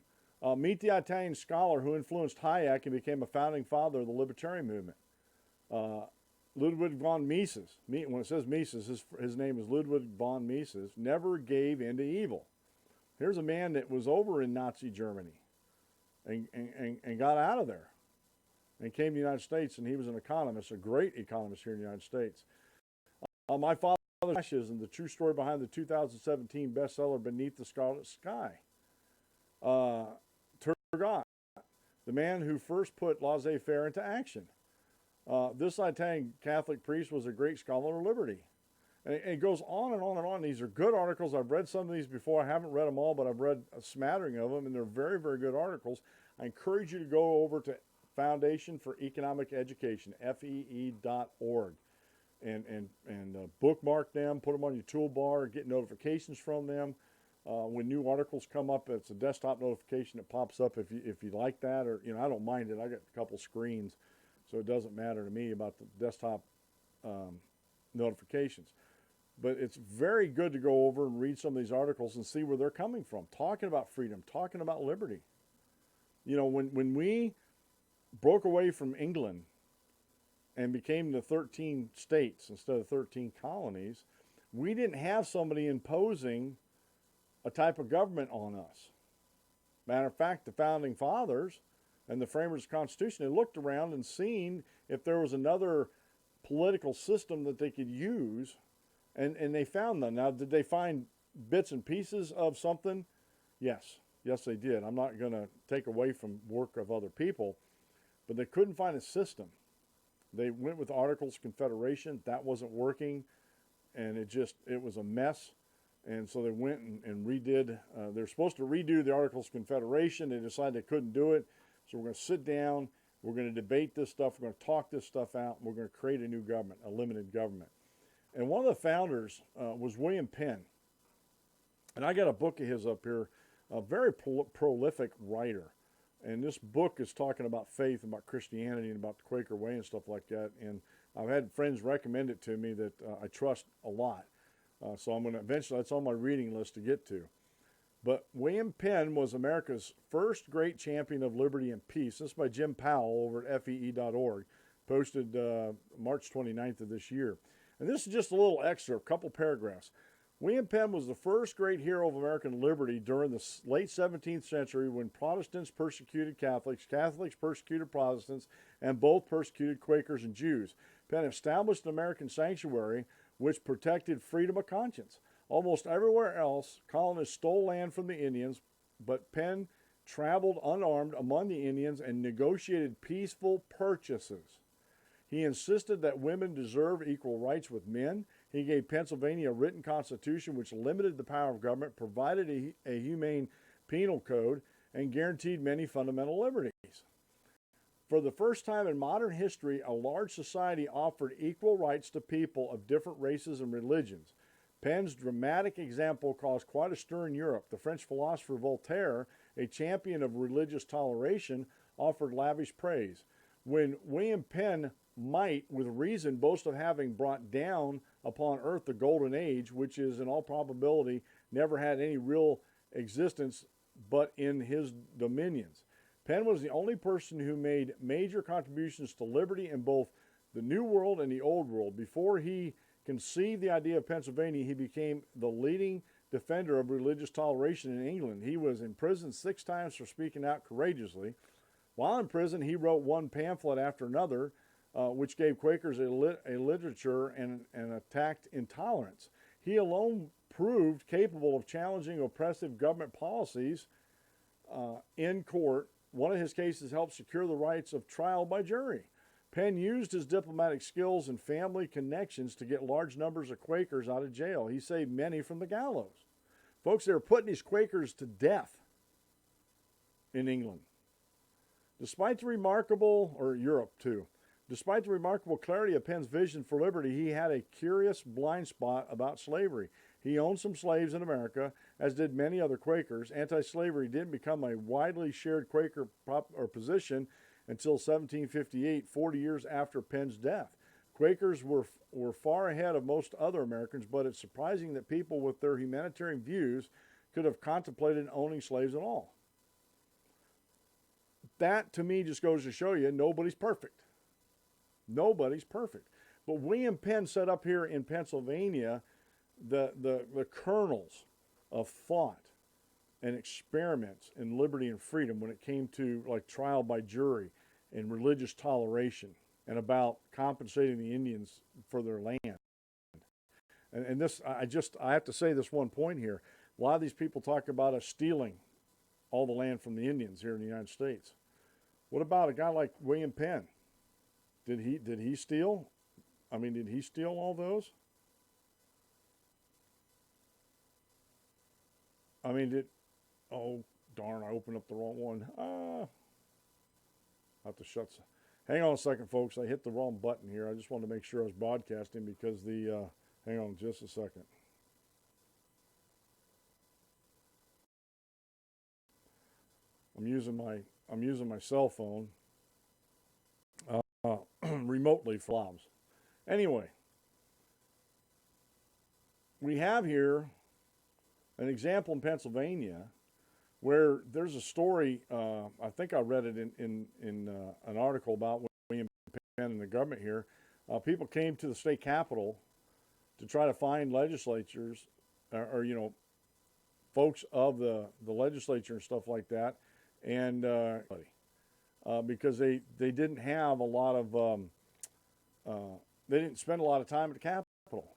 meet the Italian scholar who influenced Hayek and became a founding father of the libertarian movement. Ludwig von Mises. When it says Mises, his name is Ludwig von Mises. Never gave in to evil. Here's a man that was over in Nazi Germany and got out of there and came to the United States, and he was an economist, a great economist here in the United States. My Father's Fascism, the true story behind the 2017 bestseller Beneath the Scarlet Sky. Turgot, the man who first put laissez-faire into action. This Italian Catholic priest was a great scholar of liberty. And it goes on and on and on. These are good articles. I've read some of these before. I haven't read them all, but I've read a smattering of them, and they're very, very good articles. I encourage you to go over to Foundation for Economic Education, FEE.org, and bookmark them, put them on your toolbar, get notifications from them. When new articles come up, it's a desktop notification that pops up if you like that, or I don't mind it. I got a couple screens, so it doesn't matter to me about the desktop notifications. But it's very good to go over and read some of these articles and see where they're coming from, talking about freedom, talking about liberty. When we broke away from England and became the 13 states instead of 13 colonies, we didn't have somebody imposing a type of government on us. Matter of fact, the founding fathers and the framers of the Constitution, they looked around and seen if there was another political system that they could use, and they found none. Now, did they find bits and pieces of something? Yes. Yes, they did. I'm not going to take away from work of other people, but they couldn't find a system. They went with Articles of Confederation. That wasn't working, and it was a mess. And so they went and redid. They're supposed to redo the Articles of Confederation. They decided they couldn't do it. So we're going to sit down. We're going to debate this stuff. We're going to talk this stuff out. And we're going to create a new government, a limited government. And one of the founders was William Penn. And I got a book of his up here, a very prolific writer. And this book is talking about faith, about Christianity, and about the Quaker way and stuff like that. And I've had friends recommend it to me that I trust a lot. So I'm going to eventually, that's on my reading list to get to. But William Penn was America's first great champion of liberty and peace. This is by Jim Powell over at FEE.org, posted March 29th of this year. And this is just a little excerpt, a couple paragraphs. William Penn was the first great hero of American liberty during the late 17th century when Protestants persecuted Catholics, Catholics persecuted Protestants, and both persecuted Quakers and Jews. Penn established an American sanctuary which protected freedom of conscience. Almost everywhere else, colonists stole land from the Indians, but Penn traveled unarmed among the Indians and negotiated peaceful purchases. He insisted that women deserve equal rights with men. He gave Pennsylvania a written constitution which limited the power of government, provided a humane penal code, and guaranteed many fundamental liberties. For the first time in modern history, a large society offered equal rights to people of different races and religions. Penn's dramatic example caused quite a stir in Europe. The French philosopher Voltaire, a champion of religious toleration, offered lavish praise. When William Penn might, with reason, boast of having brought down upon earth the golden age, which is in all probability never had any real existence but in his dominions. Penn was the only person who made major contributions to liberty in both the New World and the Old World. Before he conceived the idea of Pennsylvania, he became the leading defender of religious toleration in England. He was imprisoned 6 times for speaking out courageously. While in prison, he wrote one pamphlet after another, which gave Quakers a literature and attacked intolerance. He alone proved capable of challenging oppressive government policies in court. One of his cases helped secure the rights of trial by jury. Penn used his diplomatic skills and family connections to get large numbers of Quakers out of jail. He saved many from the gallows. Folks, they were putting these Quakers to death in England. Despite the remarkable, or Europe too, despite the remarkable clarity of Penn's vision for liberty, he had a curious blind spot about slavery. He owned some slaves in America, as did many other Quakers. Anti-slavery didn't become a widely shared Quaker position until 1758, 40 years after Penn's death. Quakers were far ahead of most other Americans, but it's surprising that people with their humanitarian views could have contemplated owning slaves at all. That, to me, just goes to show you nobody's perfect. Nobody's perfect. But William Penn set up here in Pennsylvania the kernels of thought and experiments in liberty and freedom when it came to like trial by jury and religious toleration and about compensating the Indians for their land. And this, I have to say this one point here. A lot of these people talk about us stealing all the land from the Indians here in the United States. What about a guy like William Penn? Did he steal? I mean, did he steal all those? I mean, oh, darn, I opened up the wrong one. I have to shut. Hang on a second, folks. I hit the wrong button here. I just wanted to make sure I was broadcasting because hang on just a second. I'm using my cell phone remotely for labs. Anyway, we have here an example in Pennsylvania where there's a story. I think I read it in an article about William Penn and the government here. People came to the state capitol to try to find legislatures or folks of the legislature and stuff like that, and because they didn't have a lot of they didn't spend a lot of time at the Capitol.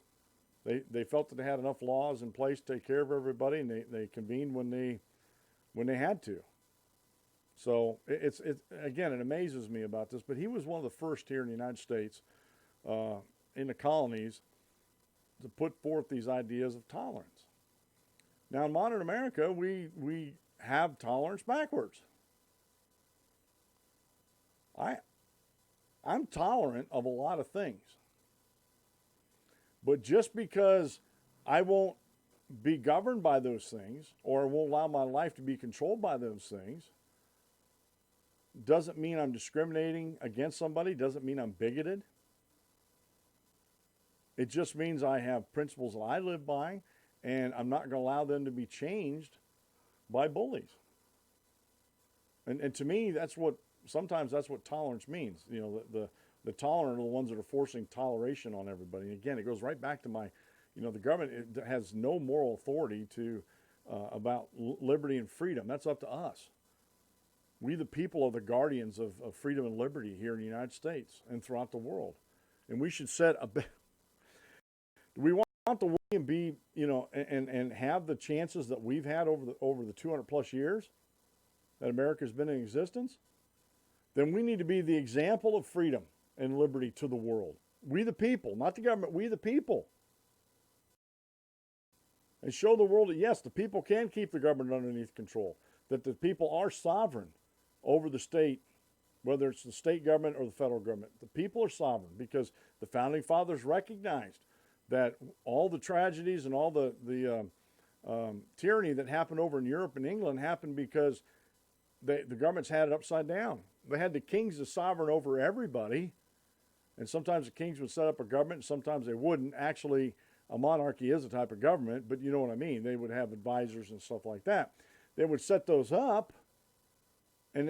They felt that they had enough laws in place to take care of everybody, and they convened when they had to. So it's again, it amazes me about this, but he was one of the first here in the United States, in the colonies, to put forth these ideas of tolerance. Now in modern America, we have tolerance backwards. I'm tolerant of a lot of things. But just because I won't be governed by those things or won't allow my life to be controlled by those things doesn't mean I'm discriminating against somebody, doesn't mean I'm bigoted. It just means I have principles that I live by, and I'm not going to allow them to be changed by bullies. And to me, sometimes that's what tolerance means. The tolerant are the ones that are forcing toleration on everybody. And again, it goes right back to the government has no moral authority about liberty and freedom. That's up to us. We, the people, are the guardians of freedom and liberty here in the United States and throughout the world. And we should set do we want the way and be, and have the chances that we've had over the 200 plus years that America's been in existence? Then we need to be the example of freedom and liberty to the world. We the people, not the government, we the people. And show the world that yes, the people can keep the government underneath control, that the people are sovereign over the state, whether it's the state government or the federal government. The people are sovereign because the Founding Fathers recognized that all the tragedies and all the tyranny that happened over in Europe and England happened because the governments had it upside down. They had the kings as sovereign over everybody, and sometimes the kings would set up a government, and sometimes they wouldn't. Actually, a monarchy is a type of government, but you know what I mean. They would have advisors and stuff like that. They would set those up, and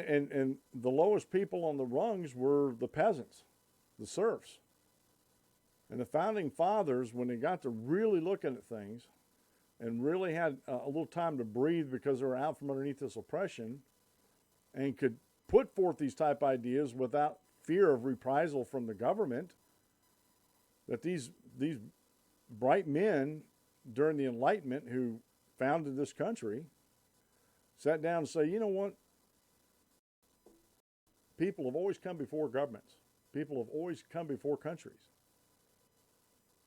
the lowest people on the rungs were the peasants, the serfs. And the Founding Fathers, when they got to really looking at things and really had a little time to breathe because they were out from underneath this oppression and could put forth these type ideas without fear of reprisal from the government, that these bright men during the Enlightenment who founded this country sat down and say, you know what? People have always come before governments. People have always come before countries.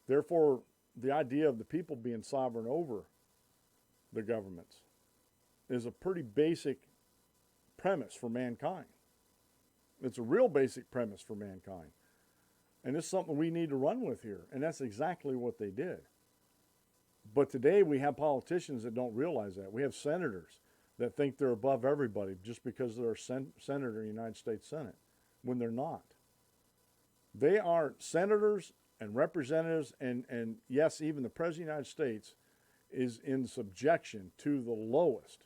Therefore, the idea of the people being sovereign over the governments is a pretty basic premise for mankind. It's a real basic premise for mankind. And it's something we need to run with here. And that's exactly what they did. But today we have politicians that don't realize that. We have senators that think they're above everybody just because they're a senator in the United States Senate, when they're not. They are senators and representatives, and yes, even the President of the United States is in subjection to the lowest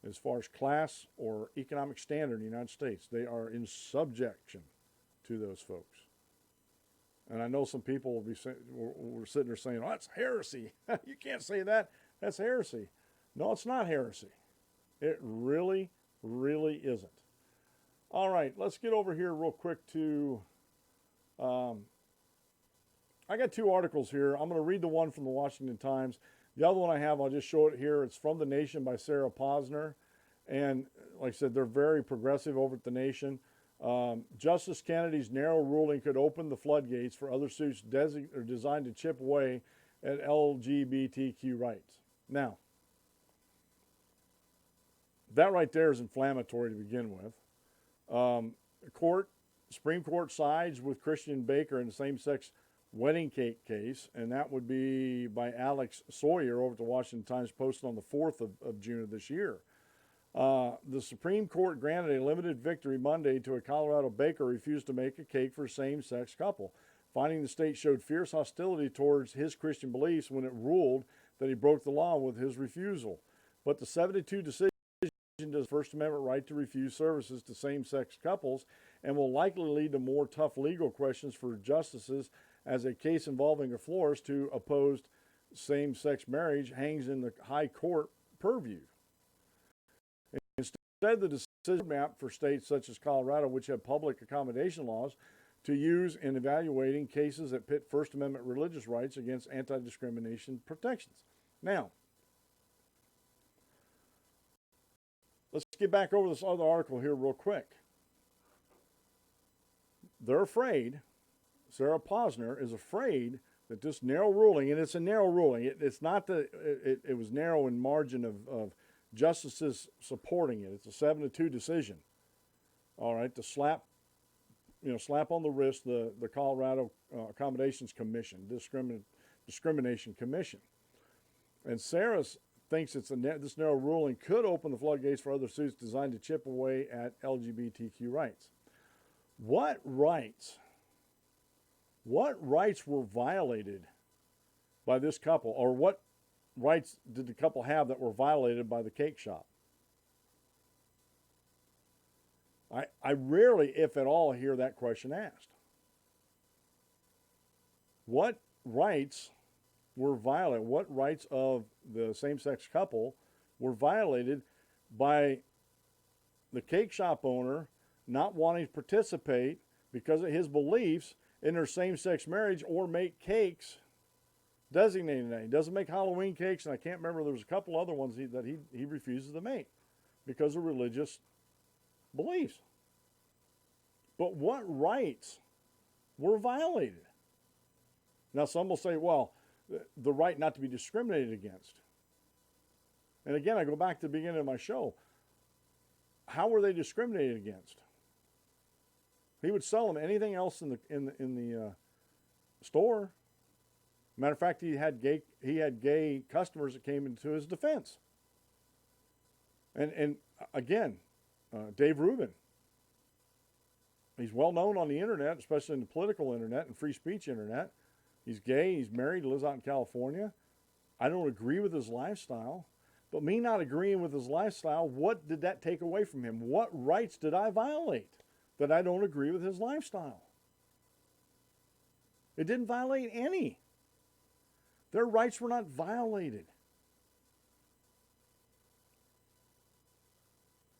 as far as class or economic standard in the United States. They are in subjection to those folks. And I know some people will be we're sitting there saying, "Oh, that's heresy." You can't say that. That's heresy. No, it's not heresy. It really, really isn't. All right, let's get over here real quick to, I got two articles here. I'm going to read the one from the Washington Times. The other one I have, I'll just show it here. It's from The Nation by Sarah Posner. And like I said, they're very progressive over at The Nation. Justice Kennedy's narrow ruling could open the floodgates for other suits designed to chip away at LGBTQ rights. Now, that right there is inflammatory to begin with. Supreme Court sides with Christian Baker in the same-sex wedding cake case, and that would be by Alex Sawyer over at the Washington Times, posted on the 4th of June of this year. The Supreme Court granted a limited victory Monday to a Colorado baker who refused to make a cake for a same-sex couple, finding the state showed fierce hostility towards his Christian beliefs when it ruled that he broke the law with his refusal. But the 7-2 decision does the First Amendment right to refuse services to same-sex couples and will likely lead to more tough legal questions for justices as a case involving a florist who opposed same-sex marriage hangs in the high court purview. Instead, the decision map for states such as Colorado, which have public accommodation laws, to use in evaluating cases that pit First Amendment religious rights against anti-discrimination protections. Now, let's get back over this other article here real quick. They're afraid, Sarah Posner is afraid that this narrow ruling, and it's a narrow ruling, it's not that it was narrow in margin of justices supporting it. It's a 7-2 decision. All right, to slap on the wrist the Colorado Accommodations Commission, Discrimination Commission. And Sarah thinks this narrow ruling could open the floodgates for other suits designed to chip away at LGBTQ rights. What rights were violated by this couple, or what rights did the couple have that were violated by the cake shop? I rarely, if at all, hear that question asked. What rights were violated? What rights of the same-sex couple were violated by the cake shop owner not wanting to participate because of his beliefs in their same-sex marriage or make cakes designating that? He doesn't make Halloween cakes, and I can't remember, there was a couple other ones that he refuses to make because of religious beliefs. But what rights were violated? Now, some will say, well, the right not to be discriminated against. And again, I go back to the beginning of my show. How were they discriminated against? He would sell them anything else in the store. Matter of fact, he had gay customers that came into his defense. And again, Dave Rubin. He's well known on the internet, especially in the political internet and free speech internet. He's gay, he's married, lives out in California. I don't agree with his lifestyle. But me not agreeing with his lifestyle, what did that take away from him? What rights did I violate that I don't agree with his lifestyle? It didn't violate any. Their rights were not violated.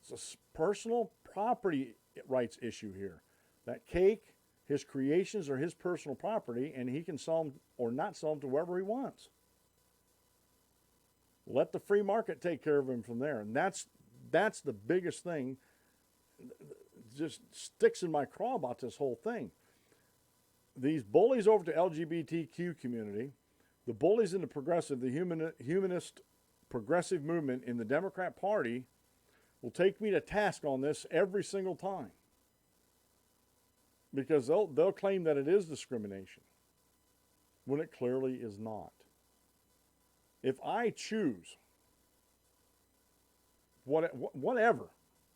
It's a personal property rights issue here. That cake, his creations are his personal property, and he can sell them or not sell them to whoever he wants. Let the free market take care of him from there. And that's the biggest thing. Just sticks in my craw about this whole thing. These bullies over to LGBTQ community, the bullies in the humanist progressive movement in the Democrat Party will take me to task on this every single time. Because they'll claim that it is discrimination when it clearly is not. If I choose whatever,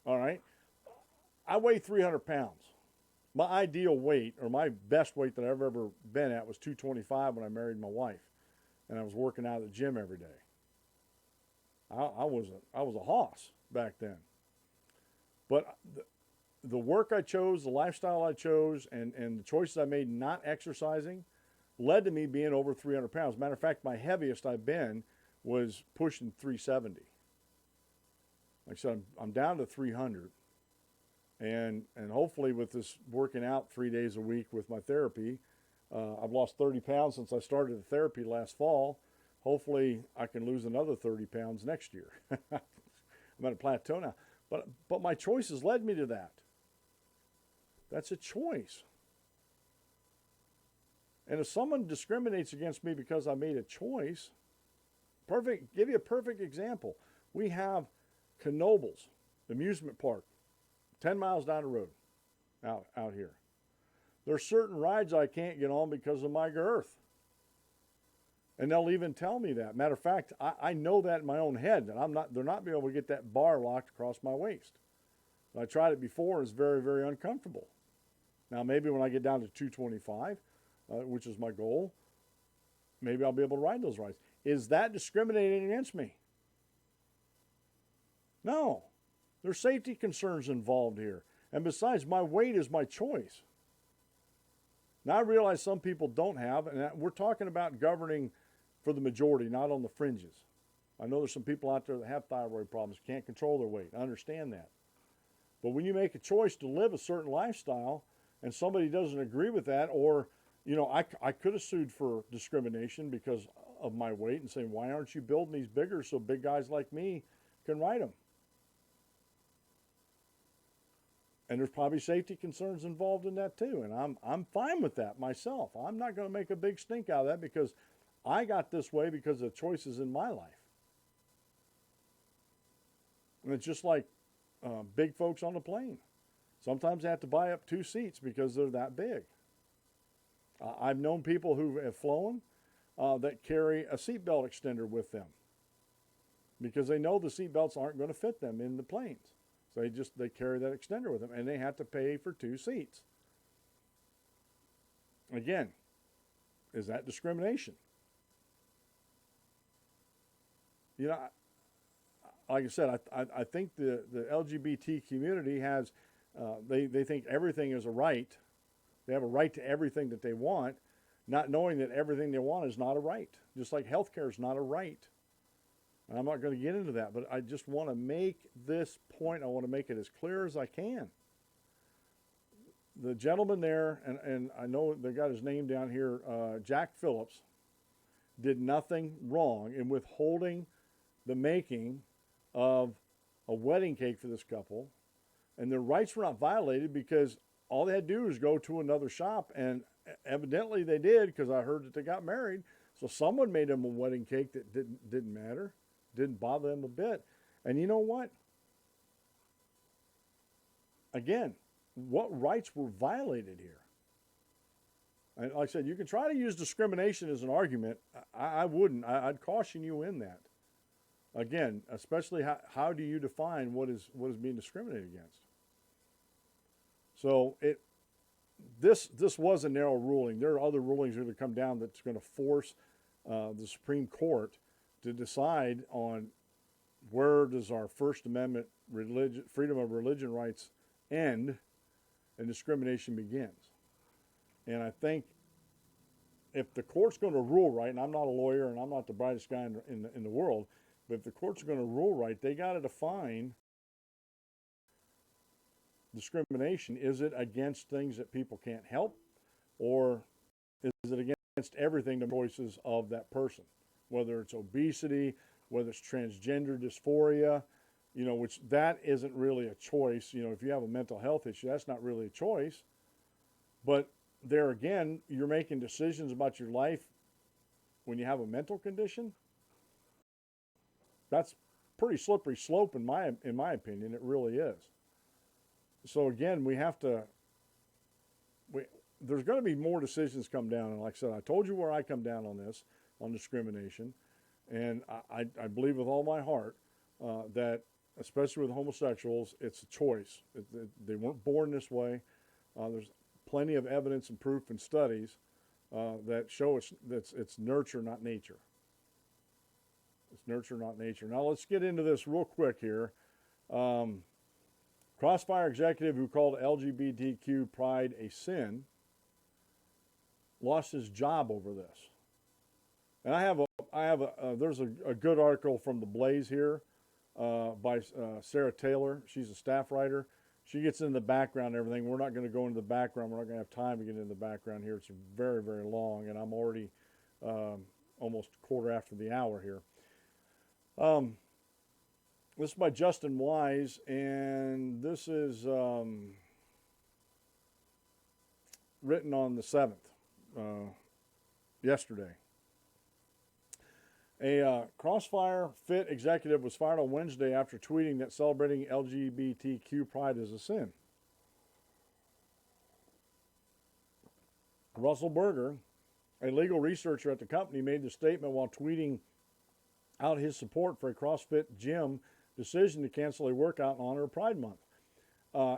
all right, I weigh 300 pounds. My ideal weight, or my best weight that I've ever been at, was 225 when I married my wife, and I was working out at the gym every day. I was a hoss back then. But the work I chose, the lifestyle I chose, and the choices I made not exercising led to me being over 300 pounds. Matter of fact, my heaviest I've been was pushing 370. Like I said, I'm down to 300. And hopefully with this working out 3 days a week with my therapy, I've lost 30 pounds since I started the therapy last fall. Hopefully I can lose another 30 pounds next year. I'm at a plateau now. But my choices led me to that. That's a choice. And if someone discriminates against me because I made a choice, give you a perfect example. We have Knoebels amusement park, 10 miles down the road out here. There's certain rides I can't get on because of my girth. And they'll even tell me that. Matter of fact, I know that in my own head, that they're not being able to get that bar locked across my waist. I tried it before, and it's very, very uncomfortable. Now, maybe when I get down to 225, which is my goal, maybe I'll be able to ride those rides. Is that discriminating against me? No. There's safety concerns involved here. And besides, my weight is my choice. Now, I realize some people don't have, and we're talking about governing for the majority, not on the fringes. I know there's some people out there that have thyroid problems, can't control their weight. I understand that. But when you make a choice to live a certain lifestyle and somebody doesn't agree with that, or, you know, I could have sued for discrimination because of my weight and saying, why aren't you building these bigger so big guys like me can ride them? And there's probably safety concerns involved in that too. And I'm fine with that myself. I'm not going to make a big stink out of that because I got this way because of choices in my life. And it's just like big folks on the plane. Sometimes they have to buy up 2 seats because they're that big. I've known people who have flown that carry a seatbelt extender with them because they know the seatbelts aren't going to fit them in the planes. So they carry that extender with them, and they have to pay for 2 seats. Again, is that discrimination? You know, like I said, I think the LGBT community has, they think everything is a right. They have a right to everything that they want, not knowing that everything they want is not a right. Just like healthcare is not a right. And I'm not going to get into that, but I just want to make this point. I want to make it as clear as I can. The gentleman there, and I know they got his name down here, Jack Phillips, did nothing wrong in withholding the making of a wedding cake for this couple. And their rights were not violated because all they had to do was go to another shop, and evidently they did because I heard that they got married. So someone made them a wedding cake that didn't matter. Didn't bother them a bit. And you know what? Again, what rights were violated here? And like I said, you can try to use discrimination as an argument. I wouldn't. I'd caution you in that. Again, especially how do you define what is being discriminated against? So this was a narrow ruling. There are other rulings that are going to come down that's going to force the Supreme Court to decide on where does our First Amendment freedom of religion rights end and discrimination begins. And I think if the court's going to rule right, and I'm not a lawyer and I'm not the brightest guy in the world, but if the court's going to rule right, they got to define discrimination. Is it against things that people can't help, or is it against everything, the choices of that person? Whether it's obesity, whether it's transgender dysphoria, you know, which that isn't really a choice. You know, if you have a mental health issue, that's not really a choice. But there again, you're making decisions about your life when you have a mental condition. That's pretty slippery slope in my opinion. It really is. So again, there's going to be more decisions come down. And like I said, I told you where I come down on this, on discrimination. And I believe with all my heart that, especially with homosexuals, it's a choice. They weren't born this way. There's plenty of evidence and proof and studies that show it's nurture, not nature. It's nurture, not nature. Now let's get into this real quick here. Crossfire executive who called LGBTQ pride a sin lost his job over this. And there's a good article from The Blaze here by Sarah Taylor. She's a staff writer. She gets in the background and everything. We're not going to go into the background. We're not going to have time to get into the background here. It's very, very long, and I'm already almost a quarter after the hour here. This is by Justin Wise, and this is written on the 7th, yesterday. A Crossfire Fit executive was fired on Wednesday after tweeting that celebrating LGBTQ pride is a sin. Russell Berger, a legal researcher at the company, made the statement while tweeting out his support for a CrossFit gym decision to cancel a workout in honor of Pride Month.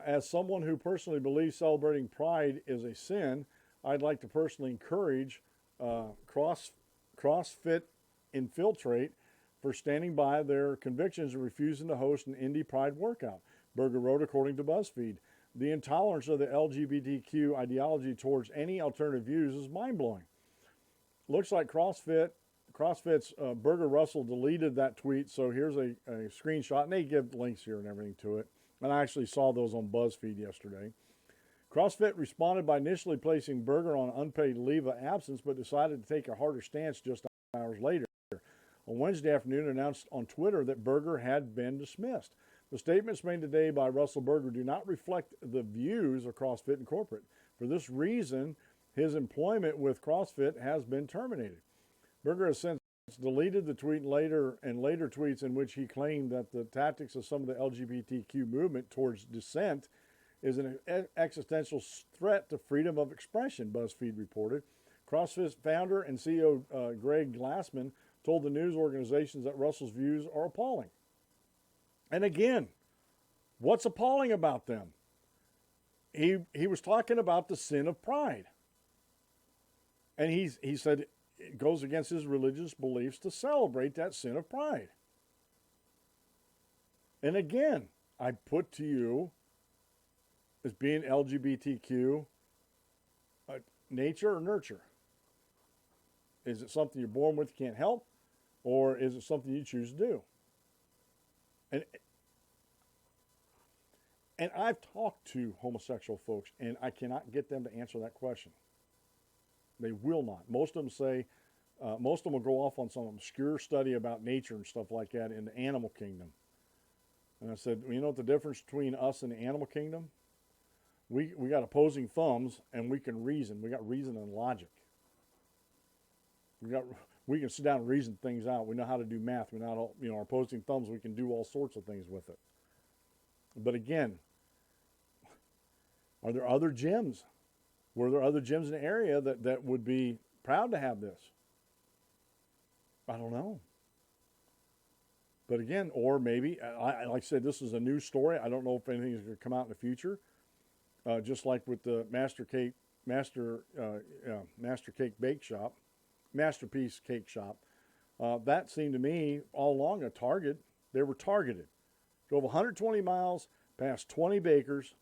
As someone who personally believes celebrating pride is a sin, I'd like to personally encourage CrossFit Infiltrate for standing by their convictions and refusing to host an indie pride workout, Berger wrote according to BuzzFeed. The intolerance of the LGBTQ ideology towards any alternative views is mind-blowing. Looks like CrossFit's Berger Russell deleted that tweet, so here's a screenshot, and they give links here and everything to it. And I actually saw those on BuzzFeed yesterday. CrossFit responded by initially placing Berger on unpaid leave of absence, but decided to take a harder stance just hours later. On Wednesday afternoon, announced on Twitter that Berger had been dismissed. The statements made today by Russell Berger do not reflect the views of CrossFit Incorporated. For this reason, his employment with CrossFit has been terminated. Berger has since deleted the tweet later tweets in which he claimed that the tactics of some of the LGBTQ movement towards dissent is an existential threat to freedom of expression, BuzzFeed reported. CrossFit founder and CEO Greg Glassman told the news organizations that Russell's views are appalling. And again, what's appalling about them? He was talking about the sin of pride. And he said it goes against his religious beliefs to celebrate that sin of pride. And again, I put to you, as being LGBTQ, nature or nurture? Is it something you're born with, you can't help? Or is it something you choose to do? And I've talked to homosexual folks, and I cannot get them to answer that question. They will not. Most of them say, most of them will go off on some obscure study about nature and stuff like that in the animal kingdom. And I said, well, you know what the difference between us and the animal kingdom? We got opposing thumbs, and we can reason. We got reason and logic. We can sit down and reason things out. We know how to do math. We know how to, our opposing thumbs, we can do all sorts of things with it. But again, are there other gyms? Were there other gyms in the area that would be proud to have this? I don't know. But again, or maybe, like I said, this is a new story. I don't know if anything is going to come out in the future. Just like with the Masterpiece Cake Shop. That seemed to me all along a target. They were targeted. Drove 120 miles, past 20 bakers,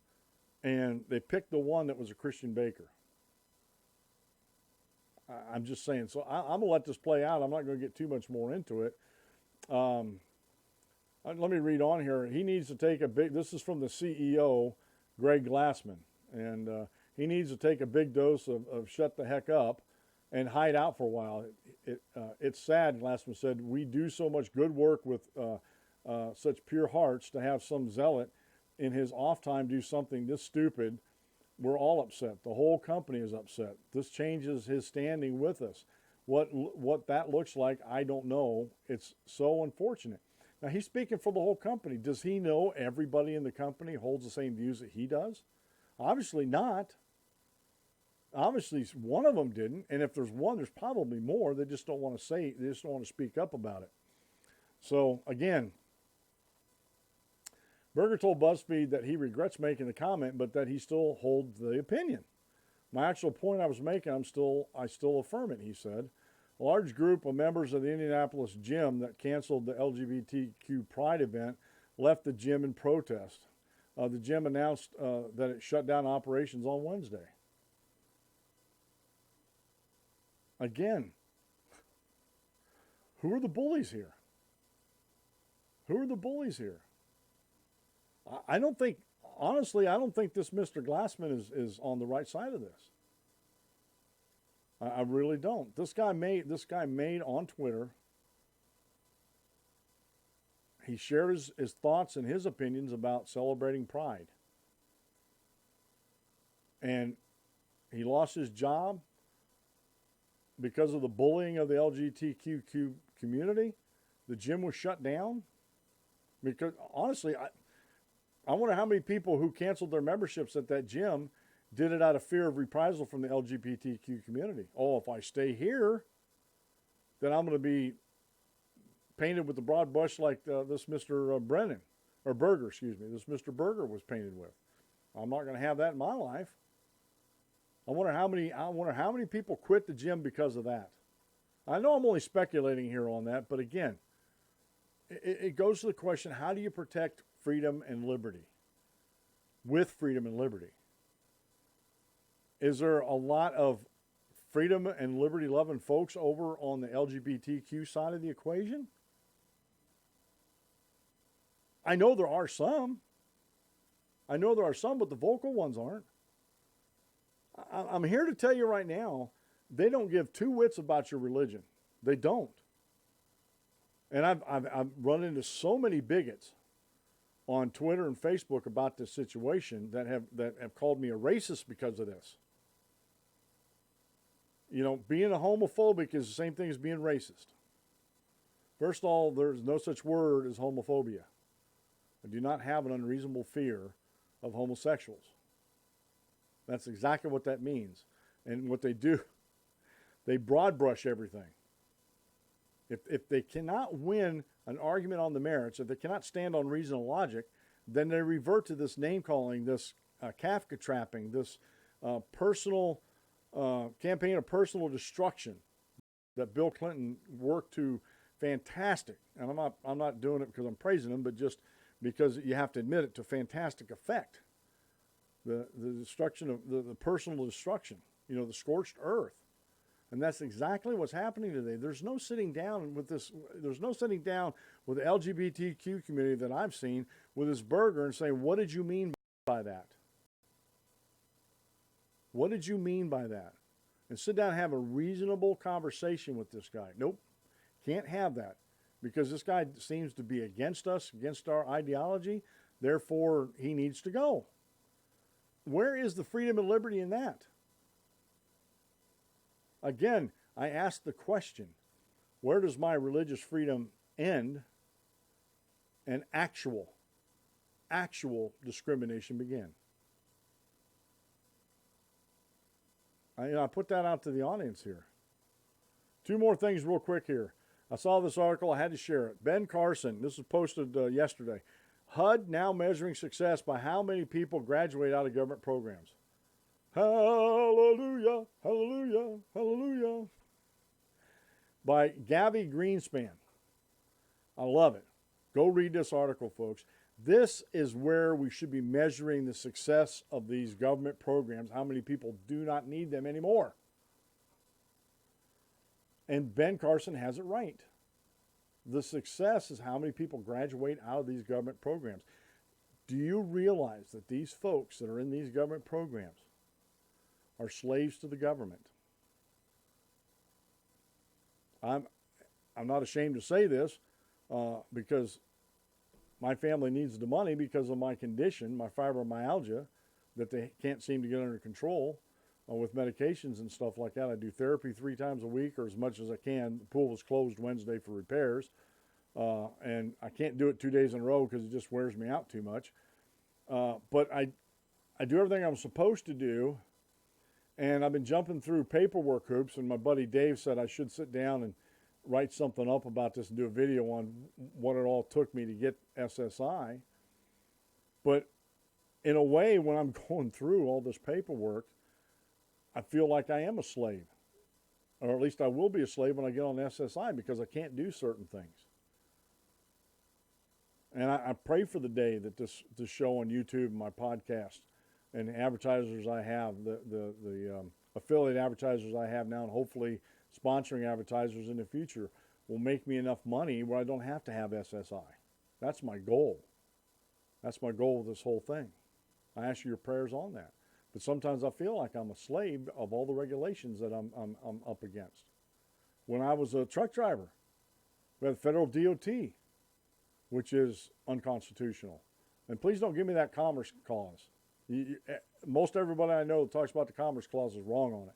and they picked the one that was a Christian baker. I'm just saying. So I'm going to let this play out. I'm not going to get too much more into it. Let me read on here. He needs to take this is from the CEO, Greg Glassman, and he needs to take a big dose of shut the heck up and hide out for a while. It's sad, Glassman said, we do so much good work with such pure hearts to have some zealot in his off time do something this stupid. We're all upset. The whole company is upset. This changes his standing with us. What that looks like, I don't know. It's so unfortunate. Now, he's speaking for the whole company. Does he know everybody in the company holds the same views that he does? Obviously not. Obviously, one of them didn't. And if there's one, there's probably more. They just don't want to say, they just don't want to speak up about it. So, again, Berger told BuzzFeed that he regrets making the comment, but that he still holds the opinion. My actual point I was making, I still affirm it, he said. A large group of members of the Indianapolis gym that canceled the LGBTQ Pride event left the gym in protest. The gym announced that it shut down operations on Wednesday. Again, who are the bullies here? Who are the bullies here? I don't think, honestly, I don't think this Mr. Glassman is on the right side of this. I really don't. This guy made on Twitter. He shared his thoughts and his opinions about celebrating Pride. And he lost his job because of the bullying of the LGBTQ community. The gym was shut down. Because honestly, I wonder how many people who canceled their memberships at that gym did it out of fear of reprisal from the LGBTQ community. Oh, if I stay here, then I'm going to be painted with the broad brush like this Mr. Berger, this Mr. Berger was painted with. I'm not going to have that in my life. I wonder how many people quit the gym because of that. I know I'm only speculating here on that, but again, it goes to the question, how do you protect freedom and liberty? With freedom and liberty. Is there a lot of freedom and liberty loving folks over on the LGBTQ side of the equation? I know there are some. But the vocal ones aren't. I'm here to tell you right now, they don't give two wits about your religion. They don't. And I've run into so many bigots on Twitter and Facebook about this situation that have called me a racist because of this. You know, being a homophobic is the same thing as being racist. First of all, there's no such word as homophobia. I do not have an unreasonable fear of homosexuals. That's exactly what that means. And what they do, they broad brush everything. If they cannot win an argument on the merits, if they cannot stand on reason and logic, then they revert to this name calling, this Kafka trapping, this personal campaign of personal destruction that Bill Clinton worked to fantastic. And I'm not doing it because I'm praising him, but just because you have to admit it, to fantastic effect. The destruction of the personal destruction, you know, the scorched earth. And that's exactly what's happening today. There's no sitting down with this. There's no sitting down with the LGBTQ community that I've seen with this Berger and saying, what did you mean by that? What did you mean by that? And sit down and have a reasonable conversation with this guy. Nope, can't have that because this guy seems to be against us, against our ideology. Therefore, he needs to go. Where is the freedom and liberty in that? Again, I ask the question, where does my religious freedom end and actual discrimination begin? I put that out to the audience here. Two more things real quick here. I saw this article. I had to share it. Ben Carson, this was posted yesterday. HUD now measuring success by how many people graduate out of government programs. Hallelujah, hallelujah, hallelujah. By Gabby Greenspan. I love it. Go read this article, folks. This is where we should be measuring the success of these government programs, how many people do not need them anymore. And Ben Carson has it right. The success is how many people graduate out of these government programs. Do you realize that these folks that are in these government programs are slaves to the government? I'm not ashamed to say this because my family needs the money because of my condition, my fibromyalgia, that they can't seem to get under control with medications and stuff like that. I do therapy 3 times a week or as much as I can. The pool was closed Wednesday for repairs. And I can't do it 2 days in a row because it just wears me out too much. But I do everything I'm supposed to do. And I've been jumping through paperwork hoops, and my buddy Dave said I should sit down and write something up about this and do a video on what it all took me to get SSI. But in a way, when I'm going through all this paperwork, I feel like I am a slave, or at least I will be a slave when I get on SSI because I can't do certain things. And I pray for the day that this show on YouTube and my podcast and the advertisers I have, the affiliate advertisers I have now, and hopefully sponsoring advertisers in the future, will make me enough money where I don't have to have SSI. That's my goal. That's my goal with this whole thing. I ask you your prayers on that. But sometimes I feel like I'm a slave of all the regulations that I'm up against. When I was a truck driver, we had the federal DOT, which is unconstitutional. And please don't give me that Commerce Clause. Most everybody I know that talks about the Commerce Clause is wrong on it.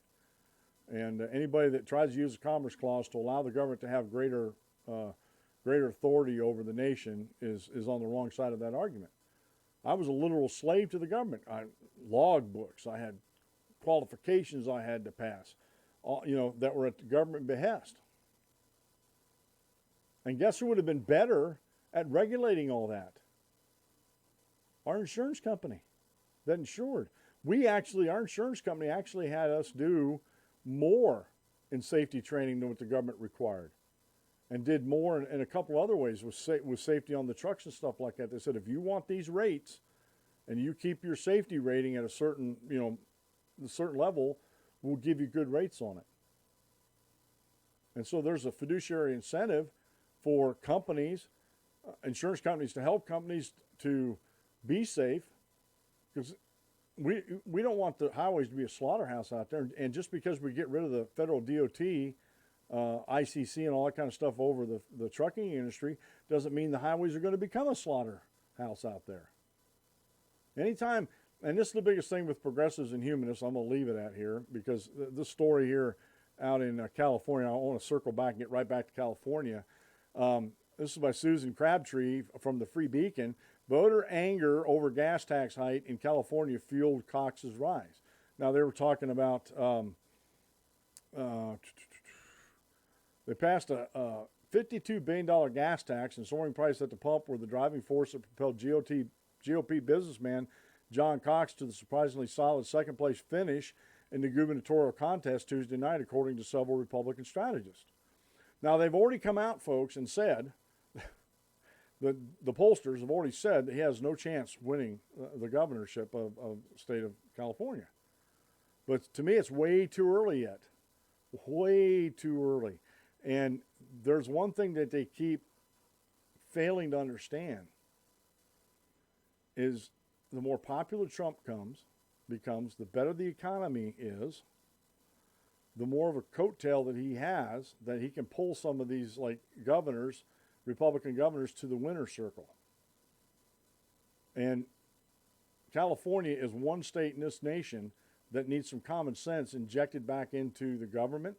And anybody that tries to use the Commerce Clause to allow the government to have greater authority over the nation is on the wrong side of that argument. I was a literal slave to the government. I log books. I had qualifications I had to pass, that were at the government behest. And guess who would have been better at regulating all that? Our insurance company that insured. Our insurance company actually had us do more in safety training than what the government required, and did more in a couple other ways with safety on the trucks and stuff like that. They said, if you want these rates and you keep your safety rating at a certain level, we'll give you good rates on it. And so there's a fiduciary incentive for companies, insurance companies, to help companies to be safe, because we don't want the highways to be a slaughterhouse out there. And just because we get rid of the federal DOT, ICC and all that kind of stuff over the trucking industry doesn't mean the highways are going to become a slaughterhouse out there. Anytime, and this is the biggest thing with progressives and humanists, I'm going to leave it at here, because this story here out in California, I want to circle back and get right back to California. This is by Susan Crabtree from the Free Beacon. Voter anger over gas tax hike in California fueled Cox's rise. Now, they were talking about, they passed a $52 billion gas tax, and soaring prices at the pump were the driving force that propelled GOP businessman John Cox to the surprisingly solid second-place finish in the gubernatorial contest Tuesday night, according to several Republican strategists. Now, they've already come out, folks, and said, the pollsters have already said that he has no chance winning the governorship of the state of California. But to me, it's way too early yet. Way too early. And there's one thing that they keep failing to understand is the more popular Trump becomes, the better the economy is, the more of a coattail that he has, that he can pull some of these like governors, Republican governors, to the winner's circle. And California is one state in this nation that needs some common sense injected back into the government,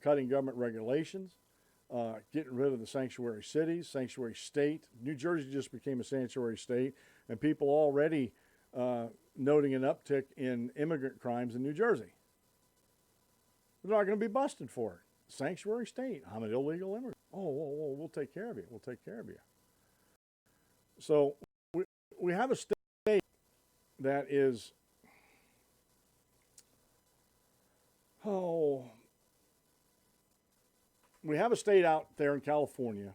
cutting government regulations, getting rid of the sanctuary cities, sanctuary state. New Jersey just became a sanctuary state, and people already noting an uptick in immigrant crimes in New Jersey. They're not going to be busted for it. Sanctuary state. I'm an illegal immigrant. Oh, we'll take care of you. We'll take care of you. So we have a state that is, we have a state out there in California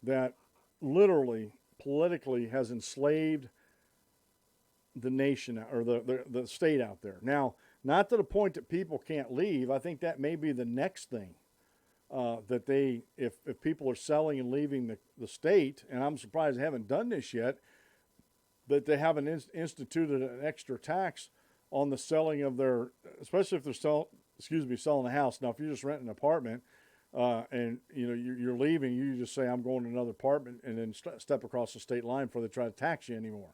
that literally, politically has enslaved the nation, or the state out there. Now, not to the point that people can't leave. I think that may be the next thing. That they, if people are selling and leaving the state, and I'm surprised they haven't done this yet, that they haven't instituted an extra tax on the selling of their, especially if they're selling a house. Now, if you're just renting an apartment, and you're leaving, you just say, I'm going to another apartment, and then step across the state line before they try to tax you anymore.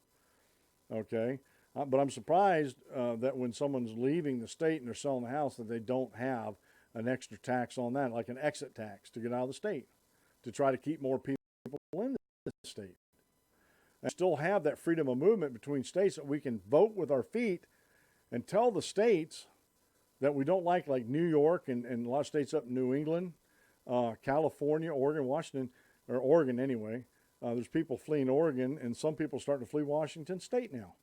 Okay? But I'm surprised that when someone's leaving the state and they're selling a house, that they don't have an extra tax on that, like an exit tax to get out of the state, to try to keep more people in the state. And still have that freedom of movement between states, that we can vote with our feet and tell the states that we don't like New York and a lot of states up in New England, California, Oregon, Washington, or Oregon anyway. There's people fleeing Oregon, and some people starting to flee Washington state now.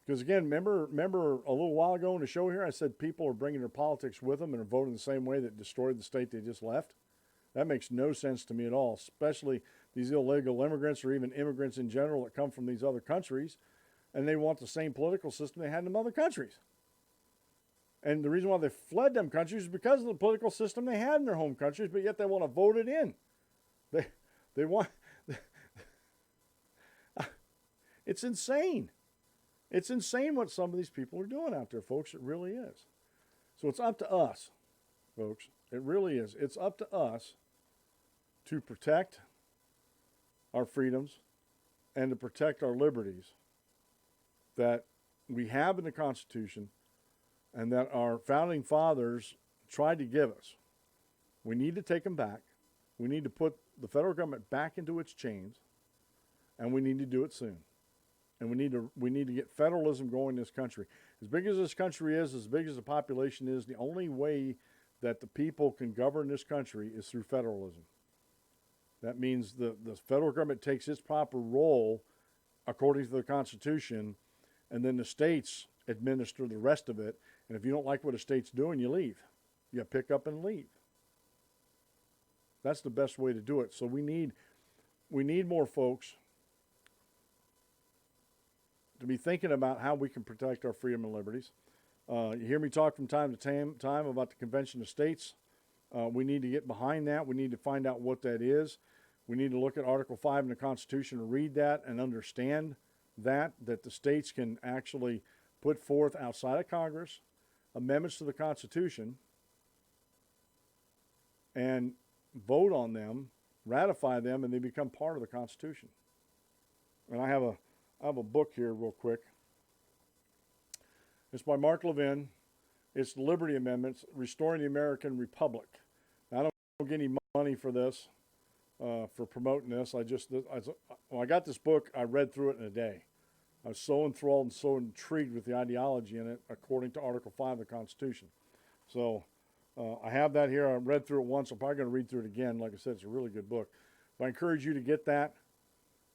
Because again, remember a little while ago in the show here, I said people are bringing their politics with them and are voting the same way that destroyed the state they just left. That makes no sense to me at all, especially these illegal immigrants or even immigrants in general that come from these other countries, and they want the same political system they had in them other countries. And the reason why they fled them countries is because of the political system they had in their home countries, but yet they want to vote it in. They want... It's insane. It's insane what some of these people are doing out there, folks. It really is. So it's up to us, folks. It really is. It's up to us to protect our freedoms and to protect our liberties that we have in the Constitution and that our founding fathers tried to give us. We need to take them back. We need to put the federal government back into its chains, and we need to do it soon. And we need to get federalism going in this country. As big as this country is, as big as the population is, the only way that the people can govern this country is through federalism. That means the federal government takes its proper role according to the Constitution, and then the states administer the rest of it. And if you don't like what a state's doing, you leave. You pick up and leave. That's the best way to do it. So we need more folks to be thinking about how we can protect our freedom and liberties. You hear me talk from time to time about the Convention of States. We need to get behind that. We need to find out what that is. We need to look at Article 5 in the Constitution and read that and understand that the states can actually put forth outside of Congress amendments to the Constitution and vote on them, ratify them, and they become part of the Constitution. And I have a book here real quick. It's by Mark Levin. It's the Liberty Amendments, Restoring the American Republic. Now, I don't get any money for this, for promoting this. When I got this book, I read through it in a day. I was so enthralled and so intrigued with the ideology in it according to Article 5 of the Constitution. So I have that here. I read through it once. I'm probably going to read through it again. Like I said, it's a really good book. But I encourage you to get that.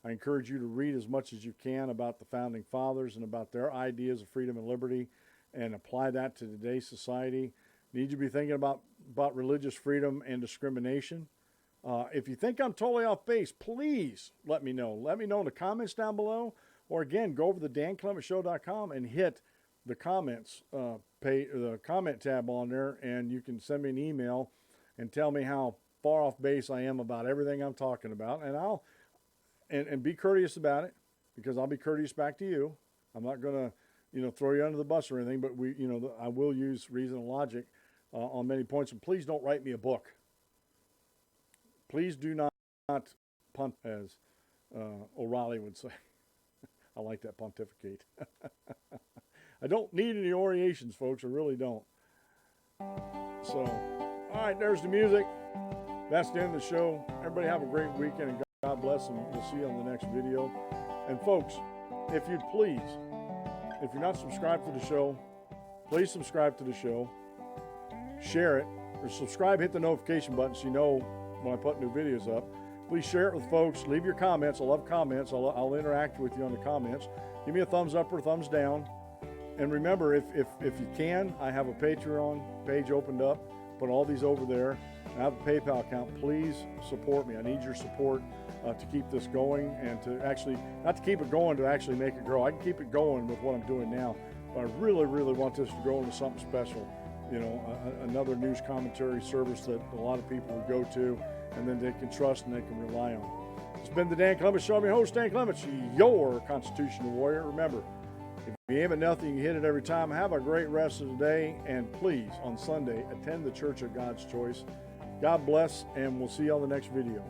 I encourage you to read as much as you can about the Founding Fathers and about their ideas of freedom and liberty and apply that to today's society. You need to be thinking about religious freedom and discrimination. If you think I'm totally off base, please let me know. Let me know in the comments down below. Or again, go over to danclementshow.com and hit the comments the comment tab on there, and you can send me an email and tell me how far off base I am about everything I'm talking about, and I'll be courteous about it, because I'll be courteous back to you. I'm not going to throw you under the bus or anything, but I will use reason and logic on many points. And please don't write me a book. Please do not punt, as O'Reilly would say. I like that, pontificate. I don't need any orations, folks. I really don't. So, all right, there's the music. That's the end of the show. Everybody have a great weekend, and God bless, and we'll see you on the next video. And folks, if you'd please, if you're not subscribed to the show, please subscribe to the show. Share it, or subscribe, hit the notification button so you know when I put new videos up. Please share it with folks. Leave your comments. I love comments. I'll interact with you on the comments. Give me a thumbs up or a thumbs down. And remember, if you can, I have a Patreon page opened up. Put all these over there. I have a PayPal account. Please support me. I need your support to keep this going, and to actually, not to keep it going, to actually make it grow. I can keep it going with what I'm doing now, but I really, really want this to grow into something special. Another news commentary service that a lot of people would go to, and then they can trust and they can rely on. It's been the Dan Clements Show. I'm your host, Dan Clements, your constitutional warrior. Remember, if you aim at nothing, you hit it every time. Have a great rest of the day, and please, on Sunday, attend the Church of God's Choice. God bless, and we'll see you on the next video.